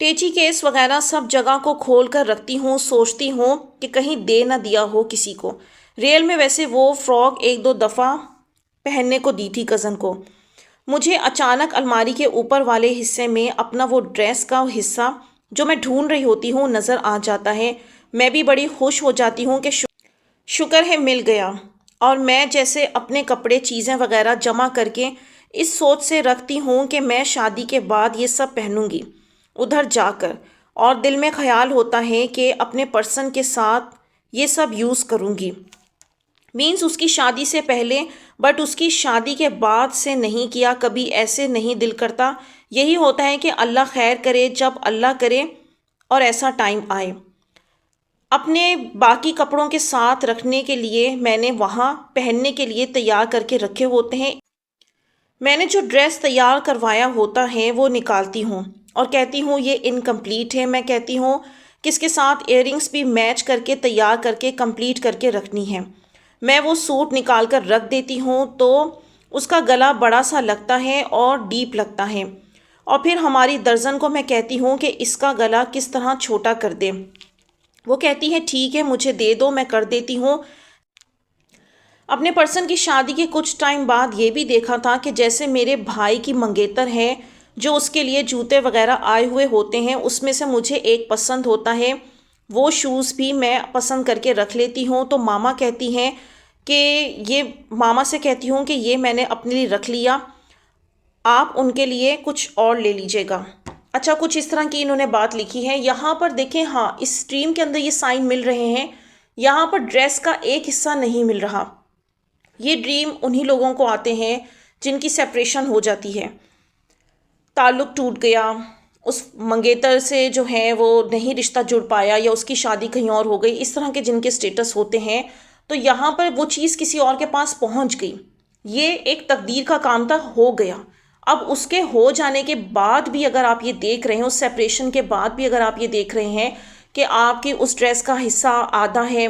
ٹیچی کیس وغیرہ سب جگہ کو کھول کر رکھتی ہوں، سوچتی ہوں کہ کہیں دے نہ دیا ہو کسی کو. ریئل میں ویسے وہ فراک 1-2 دفعہ پہننے کو دی تھی کزن کو. مجھے اچانک الماری کے اوپر والے حصے میں اپنا وہ ڈریس کا حصہ جو میں ڈھونڈ رہی ہوتی ہوں نظر آ جاتا ہے. میں بھی بڑی خوش ہو جاتی ہوں کہ شکر ہے مل گیا، اور میں جیسے اپنے کپڑے چیزیں وغیرہ جمع کر کے اس سوچ سے رکھتی ہوں کہ میں شادی کے بعد یہ سب پہنوں گی ادھر جا کر، اور دل میں خیال ہوتا ہے کہ اپنے پرسن کے ساتھ یہ سب یوز کروں گی. مینز اس کی شادی سے پہلے، بٹ اس کی شادی کے بعد سے نہیں کیا کبھی، ایسے نہیں دل کرتا. یہی ہوتا ہے کہ اللہ خیر کرے جب اللہ کرے اور ایسا ٹائم آئے. اپنے باقی کپڑوں کے ساتھ رکھنے کے لیے میں نے وہاں پہننے کے لیے تیار کر کے رکھے ہوتے ہیں. میں نے جو ڈریس تیار کروایا ہوتا ہے وہ نکالتی ہوں اور کہتی ہوں یہ انکمپلیٹ ہے. میں کہتی ہوں کہ اس کے ساتھ ایئر رنگس بھی میچ کر کے تیار کر کے کمپلیٹ کر کے رکھنی ہے. میں وہ سوٹ نکال کر رکھ دیتی ہوں تو اس کا گلا بڑا سا لگتا ہے اور ڈیپ لگتا ہے. اور پھر ہماری درزن کو میں کہتی ہوں کہ اس کا گلا کس طرح چھوٹا کر دے. وہ کہتی ہے ٹھیک ہے مجھے دے دو، میں کر دیتی ہوں. اپنے پرسن کی شادی کے کچھ ٹائم بعد یہ بھی دیکھا تھا کہ جیسے میرے بھائی کی منگیتر ہے جو اس کے لیے جوتے وغیرہ آئے ہوئے ہوتے ہیں، اس میں سے مجھے ایک پسند ہوتا ہے. وہ شوز بھی میں پسند کر کے رکھ لیتی ہوں. تو ماما کہتی ہیں کہ ماما سے کہتی ہوں کہ یہ میں نے اپنے لیے رکھ لیا، آپ ان کے لیے کچھ اور لے لیجئے گا. اچھا کچھ اس طرح کی انہوں نے بات لکھی ہے. یہاں پر دیکھیں، ہاں اس اسٹریم کے اندر یہ سائن مل رہے ہیں. یہاں پر ڈریس کا ایک حصہ نہیں مل رہا. یہ ڈریم انہی لوگوں کو آتے ہیں جن کی سیپریشن ہو جاتی ہے، تعلق ٹوٹ گیا اس منگیتر سے جو ہے وہ نہیں رشتہ جڑ پایا یا اس کی شادی کہیں اور ہو گئی، اس طرح کے جن کے سٹیٹس ہوتے ہیں، تو یہاں پر وہ چیز کسی اور کے پاس پہنچ گئی، یہ ایک تقدیر کا کام تھا، ہو گیا۔ اب اس کے ہو جانے کے بعد بھی اگر آپ یہ دیکھ رہے ہیں، اس سیپریشن کے بعد بھی اگر آپ یہ دیکھ رہے ہیں کہ آپ کی اس ڈریس کا حصہ آدھا ہے،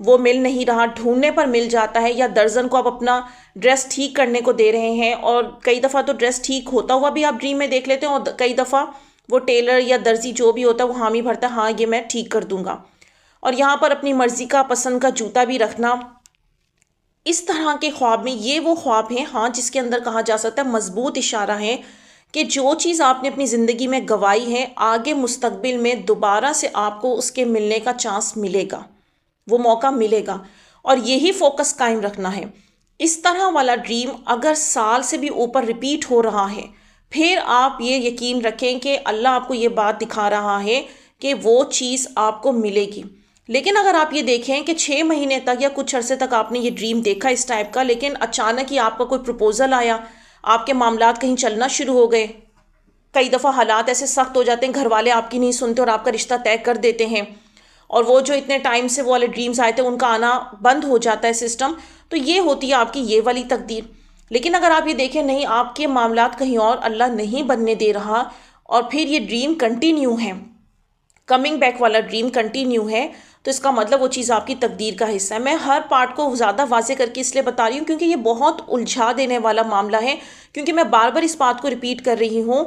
وہ مل نہیں رہا، ڈھونڈنے پر مل جاتا ہے، یا درزن کو آپ اپنا ڈریس ٹھیک کرنے کو دے رہے ہیں، اور کئی دفعہ تو ڈریس ٹھیک ہوتا ہوا بھی آپ ڈریم میں دیکھ لیتے ہیں، اور کئی دفعہ وہ ٹیلر یا درزی جو بھی ہوتا ہے وہ حامی بھرتا ہے، ہاں یہ میں ٹھیک کر دوں گا، اور یہاں پر اپنی مرضی کا پسند کا جوتا بھی رکھنا، اس طرح کے خواب میں یہ وہ خواب ہیں ہاں جس کے اندر کہا جا سکتا ہے مضبوط اشارہ ہے کہ جو چیز آپ نے اپنی زندگی میں گنوائی ہے، آگے مستقبل میں دوبارہ سے آپ کو اس کے ملنے کا چانس ملے گا، وہ موقع ملے گا، اور یہی فوکس قائم رکھنا ہے۔ اس طرح والا ڈریم اگر سال سے بھی اوپر ریپیٹ ہو رہا ہے، پھر آپ یہ یقین رکھیں کہ اللہ آپ کو یہ بات دکھا رہا ہے کہ وہ چیز آپ کو ملے گی۔ لیکن اگر آپ یہ دیکھیں کہ 6 مہینے تک یا کچھ عرصے تک آپ نے یہ ڈریم دیکھا اس ٹائپ کا، لیکن اچانک ہی آپ کا کوئی پروپوزل آیا، آپ کے معاملات کہیں چلنا شروع ہو گئے، کئی دفعہ حالات ایسے سخت ہو جاتے ہیں، گھر والے آپ کی نہیں سنتے اور آپ کا رشتہ طے کر دیتے ہیں، اور وہ جو اتنے ٹائم سے وہ والے ڈریمز آئے تھے ان کا آنا بند ہو جاتا ہے سسٹم، تو یہ ہوتی ہے آپ کی یہ والی تقدیر۔ لیکن اگر آپ یہ دیکھیں نہیں، آپ کے معاملات کہیں اور اللہ نہیں بننے دے رہا، اور پھر یہ ڈریم کنٹینیو ہے، کمنگ بیک والا ڈریم کنٹینیو ہے، تو اس کا مطلب وہ چیز آپ کی تقدیر کا حصہ ہے۔ میں ہر پارٹ کو زیادہ واضح کر کے اس لیے بتا رہی ہوں کیونکہ یہ بہت الجھا دینے والا معاملہ ہے، کیونکہ میں بار بار اس بات کو ریپیٹ کر رہی ہوں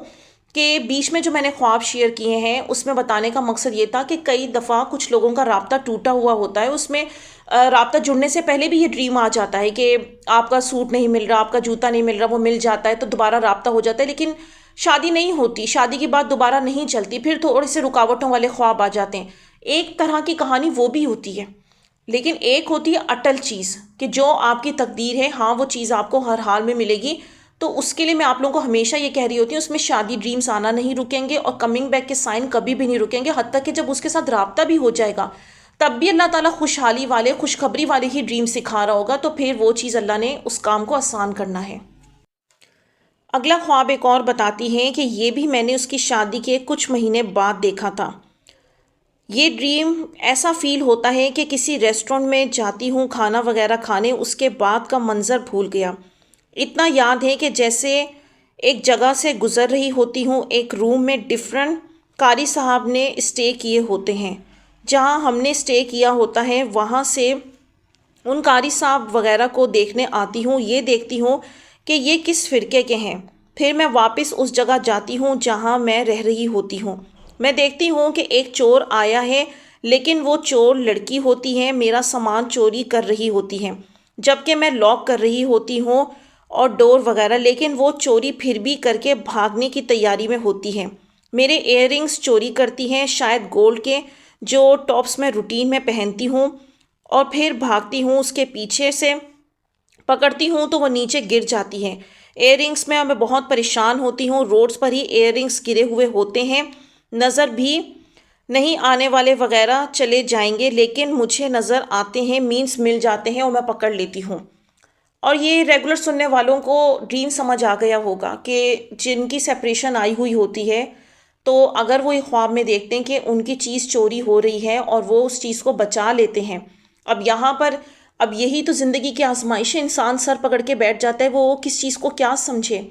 کہ بیچ میں جو میں نے خواب شیئر کیے ہیں اس میں بتانے کا مقصد یہ تھا کہ کئی دفعہ کچھ لوگوں کا رابطہ ٹوٹا ہوا ہوتا ہے، اس میں رابطہ جڑنے سے پہلے بھی یہ ڈریم آ جاتا ہے کہ آپ کا سوٹ نہیں مل رہا، آپ کا جوتا نہیں مل رہا، وہ مل جاتا ہے تو دوبارہ رابطہ ہو جاتا ہے، لیکن شادی نہیں ہوتی، شادی کی بات دوبارہ نہیں چلتی، پھر تھوڑے سے رکاوٹوں والے خواب آ جاتے ہیں۔ ایک طرح کی کہانی وہ بھی ہوتی ہے، لیکن ایک ہوتی ہے اٹل چیز کہ جو آپ کی تقدیر ہے، ہاں وہ چیز آپ کو ہر حال میں ملے گی۔ تو اس کے لیے میں آپ لوگوں کو ہمیشہ یہ کہہ رہی ہوتی ہوں، اس میں شادی ڈریمز آنا نہیں رکیں گے، اور کمنگ بیک کے سائن کبھی بھی نہیں رکیں گے، حتیٰ کہ جب اس کے ساتھ رابطہ بھی ہو جائے گا تب بھی اللہ تعالیٰ خوشحالی والے، خوشخبری والے ہی ڈریم سکھا رہا ہوگا، تو پھر وہ چیز اللہ نے اس کام کو آسان کرنا ہے۔ اگلا خواب ایک اور بتاتی ہیں کہ یہ بھی میں نے اس کی شادی کے کچھ مہینے بعد دیکھا تھا۔ یہ ڈریم ایسا فیل ہوتا ہے کہ کسی ریسٹورنٹ میں جاتی ہوں کھانا وغیرہ کھانے، اس کے بعد کا منظر بھول گیا، اتنا یاد ہے کہ جیسے ایک جگہ سے گزر رہی ہوتی ہوں، ایک روم میں ڈیفرنٹ قاری صاحب نے اسٹے کیے ہوتے ہیں، جہاں ہم نے اسٹے کیا ہوتا ہے وہاں سے ان قاری صاحب وغیرہ کو دیکھنے آتی ہوں، یہ دیکھتی ہوں کہ یہ کس فرقے کے ہیں، پھر میں واپس اس جگہ جاتی ہوں جہاں میں رہ رہی ہوتی ہوں، میں دیکھتی ہوں کہ ایک چور آیا ہے، لیکن وہ چور لڑکی ہوتی ہے، میرا سامان چوری کر رہی ہوتی ہے، جبکہ میں لاک کر رہی ہوتی ہوں اور ڈور وغیرہ، لیکن وہ چوری پھر بھی کر کے بھاگنے کی تیاری میں ہوتی ہے، میرے ایئر رنگز چوری کرتی ہیں، شاید گولڈ کے، جو ٹاپس میں روٹین میں پہنتی ہوں، اور پھر بھاگتی ہوں، اس کے پیچھے سے پکڑتی ہوں تو وہ نیچے گر جاتی ہے۔ ایئر رنگس میں بہت پریشان ہوتی ہوں، روڈز پر ہی ایئر رنگس گرے ہوئے ہوتے ہیں، نظر بھی نہیں آنے والے وغیرہ چلے جائیں گے، لیکن مجھے نظر آتے ہیں، مینس مل جاتے ہیں اور میں پکڑ لیتی ہوں۔ اور یہ ریگولر سننے والوں کو ڈریم سمجھ آ گیا ہوگا کہ جن کی سیپریشن آئی ہوئی ہوتی ہے، تو اگر وہ ایک خواب میں دیکھتے ہیں کہ ان کی چیز چوری ہو رہی ہے اور وہ اس چیز کو بچا لیتے ہیں، اب یہاں پر اب یہی تو زندگی کی آزمائش ہے، انسان سر پکڑ کے بیٹھ جاتا ہے، وہ کس چیز کو کیا سمجھے۔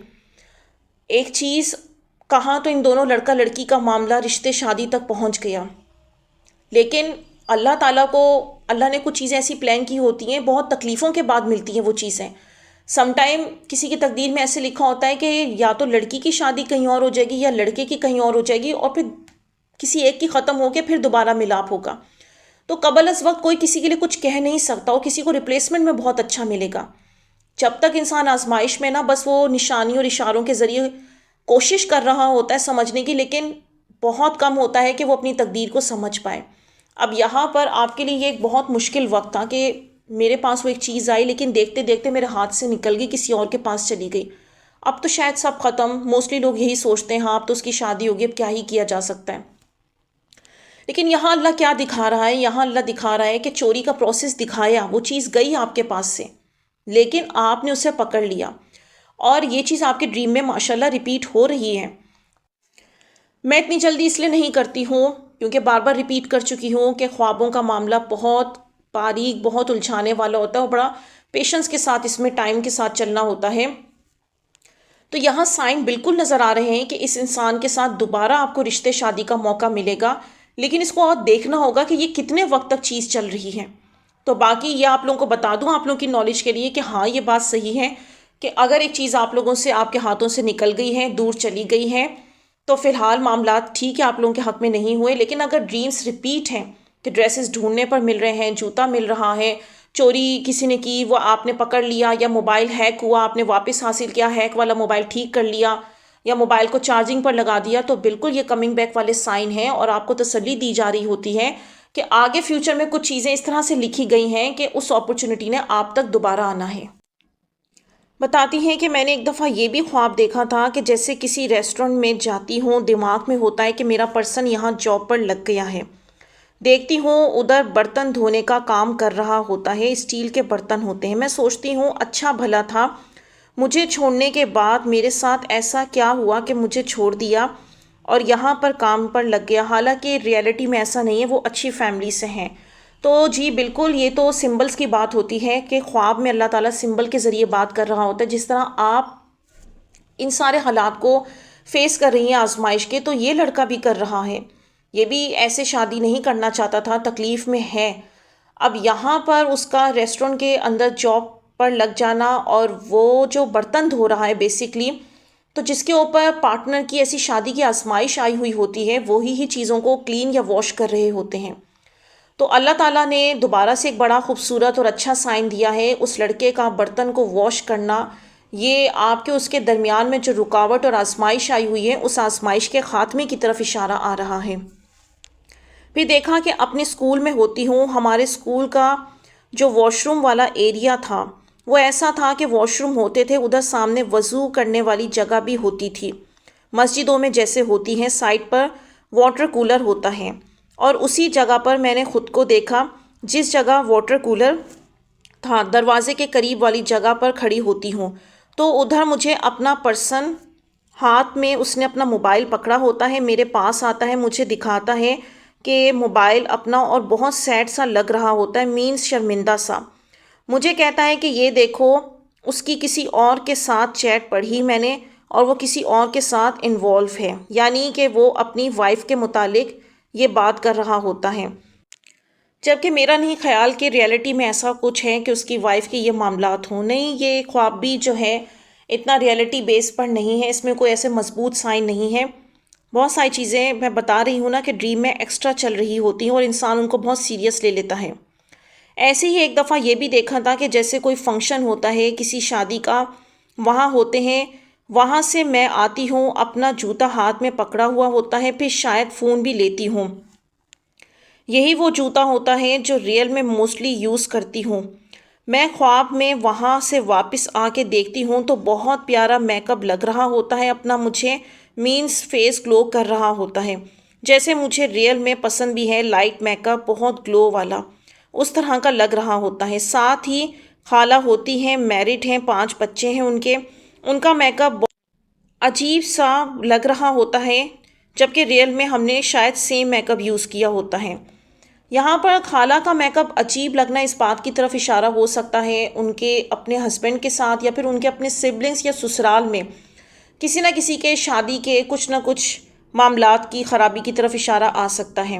ایک چیز کہاں تو ان دونوں لڑکا لڑکی کا معاملہ رشتے شادی تک پہنچ گیا، لیکن اللہ تعالیٰ کو اللہ نے کچھ چیزیں ایسی پلان کی ہوتی ہیں، بہت تکلیفوں کے بعد ملتی ہیں وہ چیزیں۔ سم ٹائم کسی کی تقدیر میں ایسے لکھا ہوتا ہے کہ یا تو لڑکی کی شادی کہیں اور ہو جائے گی یا لڑکے کی کہیں اور ہو جائے گی، اور پھر کسی ایک کی ختم ہو کے پھر دوبارہ ملاپ ہوگا، تو قبل از وقت کوئی کسی کے لیے کچھ کہہ نہیں سکتا، اور کسی کو ریپلیسمنٹ میں بہت اچھا ملے گا۔ جب تک انسان آزمائش میں نہ، بس وہ نشانیوں اور اشاروں کے ذریعے کوشش کر رہا ہوتا ہے سمجھنے کی، لیکن بہت کم ہوتا ہے کہ وہ اپنی تقدیر کو سمجھ پائے۔ اب یہاں پر آپ کے لیے یہ ایک بہت مشکل وقت تھا کہ میرے پاس وہ ایک چیز آئی، لیکن دیکھتے دیکھتے میرے ہاتھ سے نکل گئی، کسی اور کے پاس چلی گئی، اب تو شاید سب ختم، موسٹلی لوگ یہی سوچتے ہیں، ہاں اب تو اس کی شادی ہوگی، اب کیا ہی کیا جا سکتا ہے۔ لیکن یہاں اللہ کیا دکھا رہا ہے؟ یہاں اللہ دکھا رہا ہے کہ چوری کا پروسیس دکھایا، وہ چیز گئی آپ کے پاس سے، لیکن آپ نے اسے پکڑ لیا، اور یہ چیز آپ کے ڈریم میں ماشاءاللہ ریپیٹ ہو رہی ہے۔ میں اتنی جلدی اس لیے نہیں کرتی ہوں کیونکہ بار بار ریپیٹ کر چکی ہوں کہ خوابوں کا معاملہ بہت باریک، بہت الجھانے والا ہوتا ہے اور بڑا پیشنس کے ساتھ اس میں ٹائم کے ساتھ چلنا ہوتا ہے۔ تو یہاں سائن بالکل نظر آ رہے ہیں کہ اس انسان کے ساتھ دوبارہ آپ کو رشتے شادی کا موقع ملے گا، لیکن اس کو اور دیکھنا ہوگا کہ یہ کتنے وقت تک چیز چل رہی ہے۔ تو باقی یہ آپ لوگوں کو بتا دوں آپ لوگوں کی نالج کے لیے کہ ہاں یہ بات صحیح ہے کہ اگر ایک چیز آپ لوگوں سے، آپ کے ہاتھوں سے نکل گئی ہے، دور چلی گئی ہے، تو فی الحال معاملات ٹھیک ہے، آپ لوگوں کے حق میں نہیں ہوئے، لیکن اگر ڈریمز ریپیٹ ہیں کہ ڈریسز ڈھونڈنے پر مل رہے ہیں، جوتا مل رہا ہے، چوری کسی نے کی وہ آپ نے پکڑ لیا، یا موبائل ہیک ہوا آپ نے واپس حاصل کیا، ہیک والا موبائل ٹھیک کر لیا، یا موبائل کو چارجنگ پر لگا دیا، تو بالکل یہ کمنگ بیک والے سائن ہیں، اور آپ کو تسلی دی جا رہی ہوتی ہے کہ آگے فیوچر میں کچھ چیزیں اس طرح سے لکھی گئی ہیں کہ اس اپرچونٹی نے آپ تک دوبارہ آنا ہے۔ بتاتی ہیں کہ میں نے ایک دفعہ یہ بھی خواب دیکھا تھا کہ جیسے کسی ریسٹورنٹ میں جاتی ہوں، دماغ میں ہوتا ہے کہ میرا پرسن یہاں جاب پر لگ گیا ہے، دیکھتی ہوں ادھر برتن دھونے کا کام کر رہا ہوتا ہے، اسٹیل کے برتن ہوتے ہیں، میں سوچتی ہوں اچھا بھلا تھا، مجھے چھوڑنے کے بعد میرے ساتھ ایسا کیا ہوا کہ مجھے چھوڑ دیا اور یہاں پر کام پر لگ گیا، حالانکہ ریئلٹی میں ایسا نہیں ہے، وہ اچھی فیملی سے ہیں۔ تو جی بالکل یہ تو سمبلز کی بات ہوتی ہے کہ خواب میں اللہ تعالیٰ سمبل کے ذریعے بات کر رہا ہوتا ہے، جس طرح آپ ان سارے حالات کو فیس کر رہی ہیں آزمائش کے، تو یہ لڑکا بھی کر رہا ہے، یہ بھی ایسے شادی نہیں کرنا چاہتا تھا، تکلیف میں ہے، اب یہاں پر اس کا ریسٹورنٹ کے اندر جاب پر لگ جانا، اور وہ جو برتن دھو رہا ہے بیسیکلی، تو جس کے اوپر پارٹنر کی ایسی شادی کی آزمائش آئی ہوئی ہوتی ہے، وہی ہی چیزوں کو کلین یا واش کر رہے ہوتے ہیں۔ تو اللہ تعالیٰ نے دوبارہ سے ایک بڑا خوبصورت اور اچھا سائن دیا ہے، اس لڑکے کا برتن کو واش کرنا، یہ آپ کے اس کے درمیان میں جو رکاوٹ اور آزمائش آئی ہوئی ہے، اس آزمائش کے خاتمے کی طرف اشارہ آ رہا ہے۔ پھر دیکھا کہ اپنے اسکول میں ہوتی ہوں، ہمارے اسکول کا جو واش روم والا ایریا تھا وہ ایسا تھا کہ واش روم ہوتے تھے، ادھر سامنے وضو کرنے والی جگہ بھی ہوتی تھی، مسجدوں میں جیسے ہوتی ہیں، سائڈ پر واٹر کولر ہوتا ہے، اور اسی جگہ پر میں نے خود کو دیکھا، جس جگہ واٹر کولر تھا دروازے کے قریب والی جگہ پر کھڑی ہوتی ہوں، تو ادھر مجھے اپنا پرسن ہاتھ میں، اس نے اپنا موبائل پکڑا ہوتا ہے، میرے پاس آتا ہے، مجھے دکھاتا ہے کہ موبائل اپنا، اور بہت سیڈ سا لگ رہا ہوتا ہے، مینس شرمندہ سا، مجھے کہتا ہے کہ یہ دیکھو اس کی کسی اور کے ساتھ چیٹ پڑھی میں نے، اور وہ کسی اور کے ساتھ انوالو ہے، یعنی کہ وہ اپنی وائف کے متعلق یہ بات کر رہا ہوتا ہے، جبکہ میرا نہیں خیال کہ ریئلٹی میں ایسا کچھ ہے کہ اس کی وائف کے یہ معاملات ہوں، نہیں، یہ خواب بھی جو ہے اتنا ریئلٹی بیس پر نہیں ہے، اس میں کوئی ایسے مضبوط سائن نہیں ہے، بہت ساری چیزیں میں بتا رہی ہوں نا کہ ڈریم میں ایکسٹرا چل رہی ہوتی ہیں اور انسان ان کو بہت سیریس لے لیتا ہے۔ ایسے ہی ایک دفعہ یہ بھی دیکھا تھا کہ جیسے کوئی فنکشن ہوتا ہے کسی شادی کا، وہاں ہوتے ہیں، وہاں سے میں آتی ہوں، اپنا جوتا ہاتھ میں پکڑا ہوا ہوتا ہے، پھر شاید فون بھی لیتی ہوں، یہی وہ جوتا ہوتا ہے جو ریئل میں موسٹلی یوز کرتی ہوں، میں خواب میں وہاں سے واپس آ کے دیکھتی ہوں تو بہت پیارا میک اپ لگ رہا ہوتا ہے اپنا، مجھے مینس فیس گلو کر رہا ہوتا ہے، جیسے مجھے ریئل میں پسند بھی ہے، لائٹ میک اپ بہت گلو والا اس طرح کا لگ رہا ہوتا ہے۔ ساتھ ہی خالہ ہوتی ہیں، میرڈ ہیں، 5 بچے ہیں ان کا میک اپ عجیب سا لگ رہا ہوتا ہے، جبکہ ریئل میں ہم نے شاید سیم میک اپ یوز کیا ہوتا ہے۔ یہاں پر خالہ کا میک اپ عجیب لگنا اس بات کی طرف اشارہ ہو سکتا ہے ان کے اپنے ہسبینڈ کے ساتھ، یا پھر ان کے اپنے سبلنگس یا سسرال میں کسی نہ کسی کے شادی کے کچھ نہ کچھ معاملات کی خرابی کی طرف اشارہ آ سکتا ہے،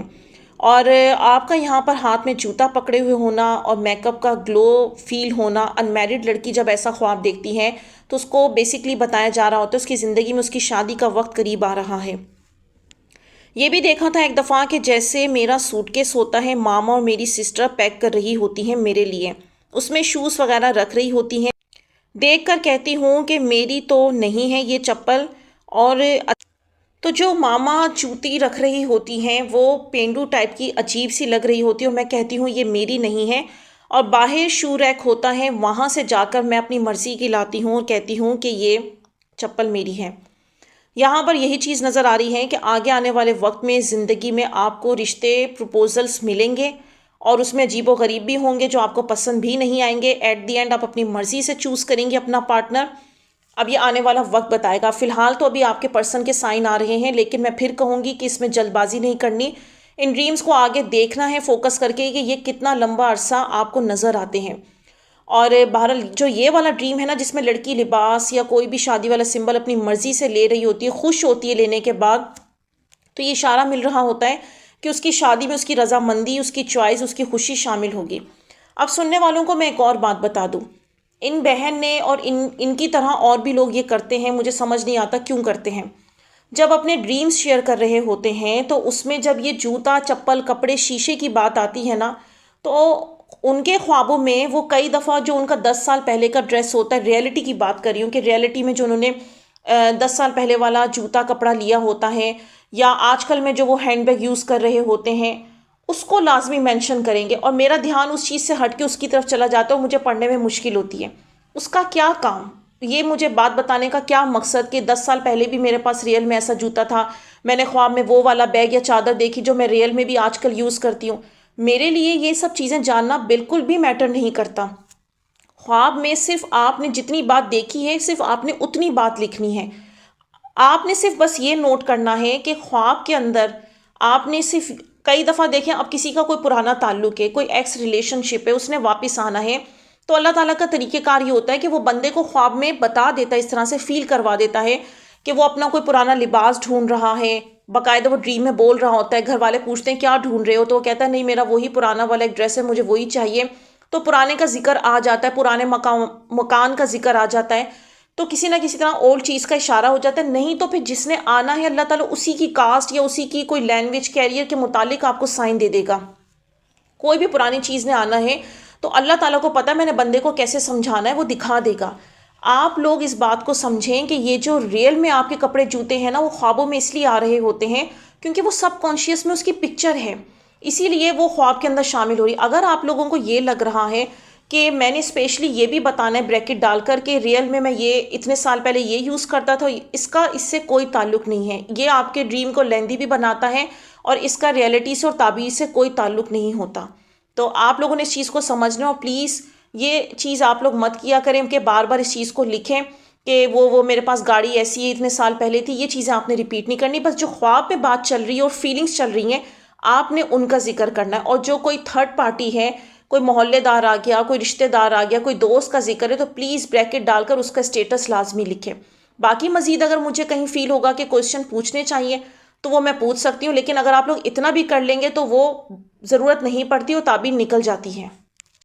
اور آپ کا یہاں پر ہاتھ میں جوتا پکڑے ہوئے ہونا اور میک اپ کا گلو فیل ہونا، ان میرڈ لڑکی جب ایسا خواب دیکھتی ہے تو اس کو بیسکلی بتایا جا رہا ہوتا ہے اس کی زندگی میں اس کی شادی کا وقت قریب آ رہا ہے۔ یہ بھی دیکھا تھا ایک دفعہ کہ جیسے میرا سوٹ کیس ہوتا ہے، ماما اور میری سسٹر پیک کر رہی ہوتی ہیں میرے لیے، اس میں شوز وغیرہ رکھ رہی ہوتی ہیں، دیکھ کر کہتی ہوں کہ میری تو نہیں ہے یہ چپل، اور تو جو ماما جوتی رکھ رہی ہوتی ہیں وہ پینڈو ٹائپ کی عجیب سی لگ رہی ہوتی ہے، اور میں کہتی ہوں یہ میری نہیں ہے، اور باہر شو ریک ہوتا ہے، وہاں سے جا کر میں اپنی مرضی کی لاتی ہوں اور کہتی ہوں کہ یہ چپل میری ہے۔ یہاں پر یہی چیز نظر آ رہی ہے کہ آگے آنے والے وقت میں زندگی میں آپ کو رشتے پروپوزلز ملیں گے، اور اس میں عجیب و غریب بھی ہوں گے جو آپ کو پسند بھی نہیں آئیں گے، ایٹ دی اینڈ آپ اپنی مرضی سے چوز کریں گے اپنا پارٹنر، اب یہ آنے والا وقت بتائے گا. فی الحال تو ابھی آپ کے پرسن کے سائن آ رہے ہیں، لیکن میں پھر کہوں گی کہ اس میں جلد بازی نہیں کرنی. ان ڈریمز کو آگے دیکھنا ہے فوکس کر کے کہ یہ کتنا لمبا عرصہ آپ کو نظر آتے ہیں. اور بہرحال جو یہ والا ڈریم ہے نا، جس میں لڑکی لباس یا کوئی بھی شادی والا سمبل اپنی مرضی سے لے رہی ہوتی ہے، خوش ہوتی ہے لینے کے بعد، تو یہ اشارہ مل رہا ہوتا ہے کہ اس کی شادی میں اس کی رضامندی، اس کی چوائس، اس کی خوشی شامل ہوگی. اب سننے والوں کو میں ایک اور بات بتا دوں. ان بہن نے اور ان کی طرح اور بھی لوگ یہ کرتے ہیں، مجھے سمجھ نہیں آتا کیوں کرتے ہیں. جب اپنے ڈریمز شیئر کر رہے ہوتے ہیں تو اس میں جب یہ جوتا، چپل، کپڑے، شیشے کی بات آتی ہے نا، تو ان کے خوابوں میں وہ کئی دفعہ جو ان کا 10 سال پہلے کا ڈریس ہوتا ہے، ریئلٹی کی بات کر رہی ہوں کہ ریئلٹی میں جو انہوں نے 10 سال پہلے والا جوتا کپڑا لیا ہوتا ہے، یا آج کل میں جو وہ ہینڈ بیگ یوز کر رہے ہوتے ہیں، اس کو لازمی مینشن کریں گے. اور میرا دھیان اس چیز سے ہٹ کے اس کی طرف چلا جاتا ہے اور مجھے پڑھنے میں مشکل ہوتی ہے. اس کا کیا کام؟ یہ مجھے بات بتانے کا کیا مقصد کہ 10 سال پہلے بھی میرے پاس ریئل میں ایسا جوتا تھا، میں نے خواب میں وہ والا بیگ یا چادر دیکھی جو میں ریئل میں بھی آج کل یوز کرتی ہوں. میرے لیے یہ سب چیزیں جاننا بالکل بھی میٹر نہیں کرتا. خواب میں صرف آپ نے جتنی بات دیکھی ہے، صرف آپ نے اتنی بات لکھنی ہے. آپ نے صرف بس یہ نوٹ کرنا ہے کہ خواب کے اندر آپ نے صرف کئی دفعہ دیکھیں، اب کسی کا کوئی پرانا تعلق ہے، کوئی ایکس ریلیشن شپ ہے، اس نے واپس آنا ہے، تو اللہ تعالیٰ کا طریقہ کار یہ ہوتا ہے کہ وہ بندے کو خواب میں بتا دیتا ہے، اس طرح سے فیل کروا دیتا ہے کہ وہ اپنا کوئی پرانا لباس ڈھونڈ رہا ہے. باقاعدہ وہ ڈریم میں بول رہا ہوتا ہے. گھر والے پوچھتے ہیں کیا ڈھونڈ رہے ہو، تو وہ کہتا ہے نہیں میرا وہی پرانا والا ایک ڈریس ہے، مجھے وہی چاہیے. تو پرانے کا ذکر آ جاتا ہے، پرانے مکان کا ذکر آ جاتا ہے، تو کسی نہ کسی طرح اولڈ چیز کا اشارہ ہو جاتا ہے. نہیں تو پھر جس نے آنا ہے اللہ تعالیٰ اسی کی کاسٹ یا اسی کی کوئی لینگویج کیریئر کے متعلق آپ کو سائن دے دے گا. کوئی بھی پرانی چیز نے آنا ہے تو اللہ تعالیٰ کو پتہ ہے میں نے بندے کو کیسے سمجھانا ہے، وہ دکھا دے گا. آپ لوگ اس بات کو سمجھیں کہ یہ جو ریئل میں آپ کے کپڑے جوتے ہیں نا، وہ خوابوں میں اس لیے آ رہے ہوتے ہیں کیونکہ وہ سب کانشیس میں اس کی پکچر ہے، اسی لیے وہ خواب کے اندر شامل ہو رہی. اگر آپ لوگوں کو یہ لگ رہا ہے کہ میں نے اسپیشلی یہ بھی بتانا ہے بریکٹ ڈال کر کہ ریئل میں یہ اتنے سال پہلے یہ یوز کرتا تھا، اس سے کوئی تعلق نہیں ہے. یہ آپ کے ڈریم کو لیندی بھی بناتا ہے اور اس کا ریئلٹی سے اور تعبیر سے کوئی تعلق نہیں ہوتا. تو آپ لوگوں نے اس چیز کو سمجھنا، اور پلیز یہ چیز آپ لوگ مت کیا کریں کہ بار بار اس چیز کو لکھیں کہ وہ میرے پاس گاڑی ایسی ہے اتنے سال پہلے تھی. یہ چیزیں آپ نے ریپیٹ نہیں کرنی. بس جو خواب میں بات چل رہی ہے اور فیلنگز چل رہی ہیں آپ نے ان کا ذکر کرنا ہے. اور جو کوئی تھرڈ پارٹی ہے، کوئی محلے دار آ گیا، کوئی رشتہ دار آ گیا، کوئی دوست کا ذکر ہے، تو پلیز بریکٹ ڈال کر اس کا اسٹیٹس لازمی لکھیں. باقی مزید اگر مجھے کہیں فیل ہوگا کہ کوشچن پوچھنے چاہیے تو وہ میں پوچھ سکتی ہوں، لیکن اگر آپ لوگ اتنا بھی کر لیں گے تو وہ ضرورت نہیں پڑتی، وہ تعبیر نکل جاتی ہے.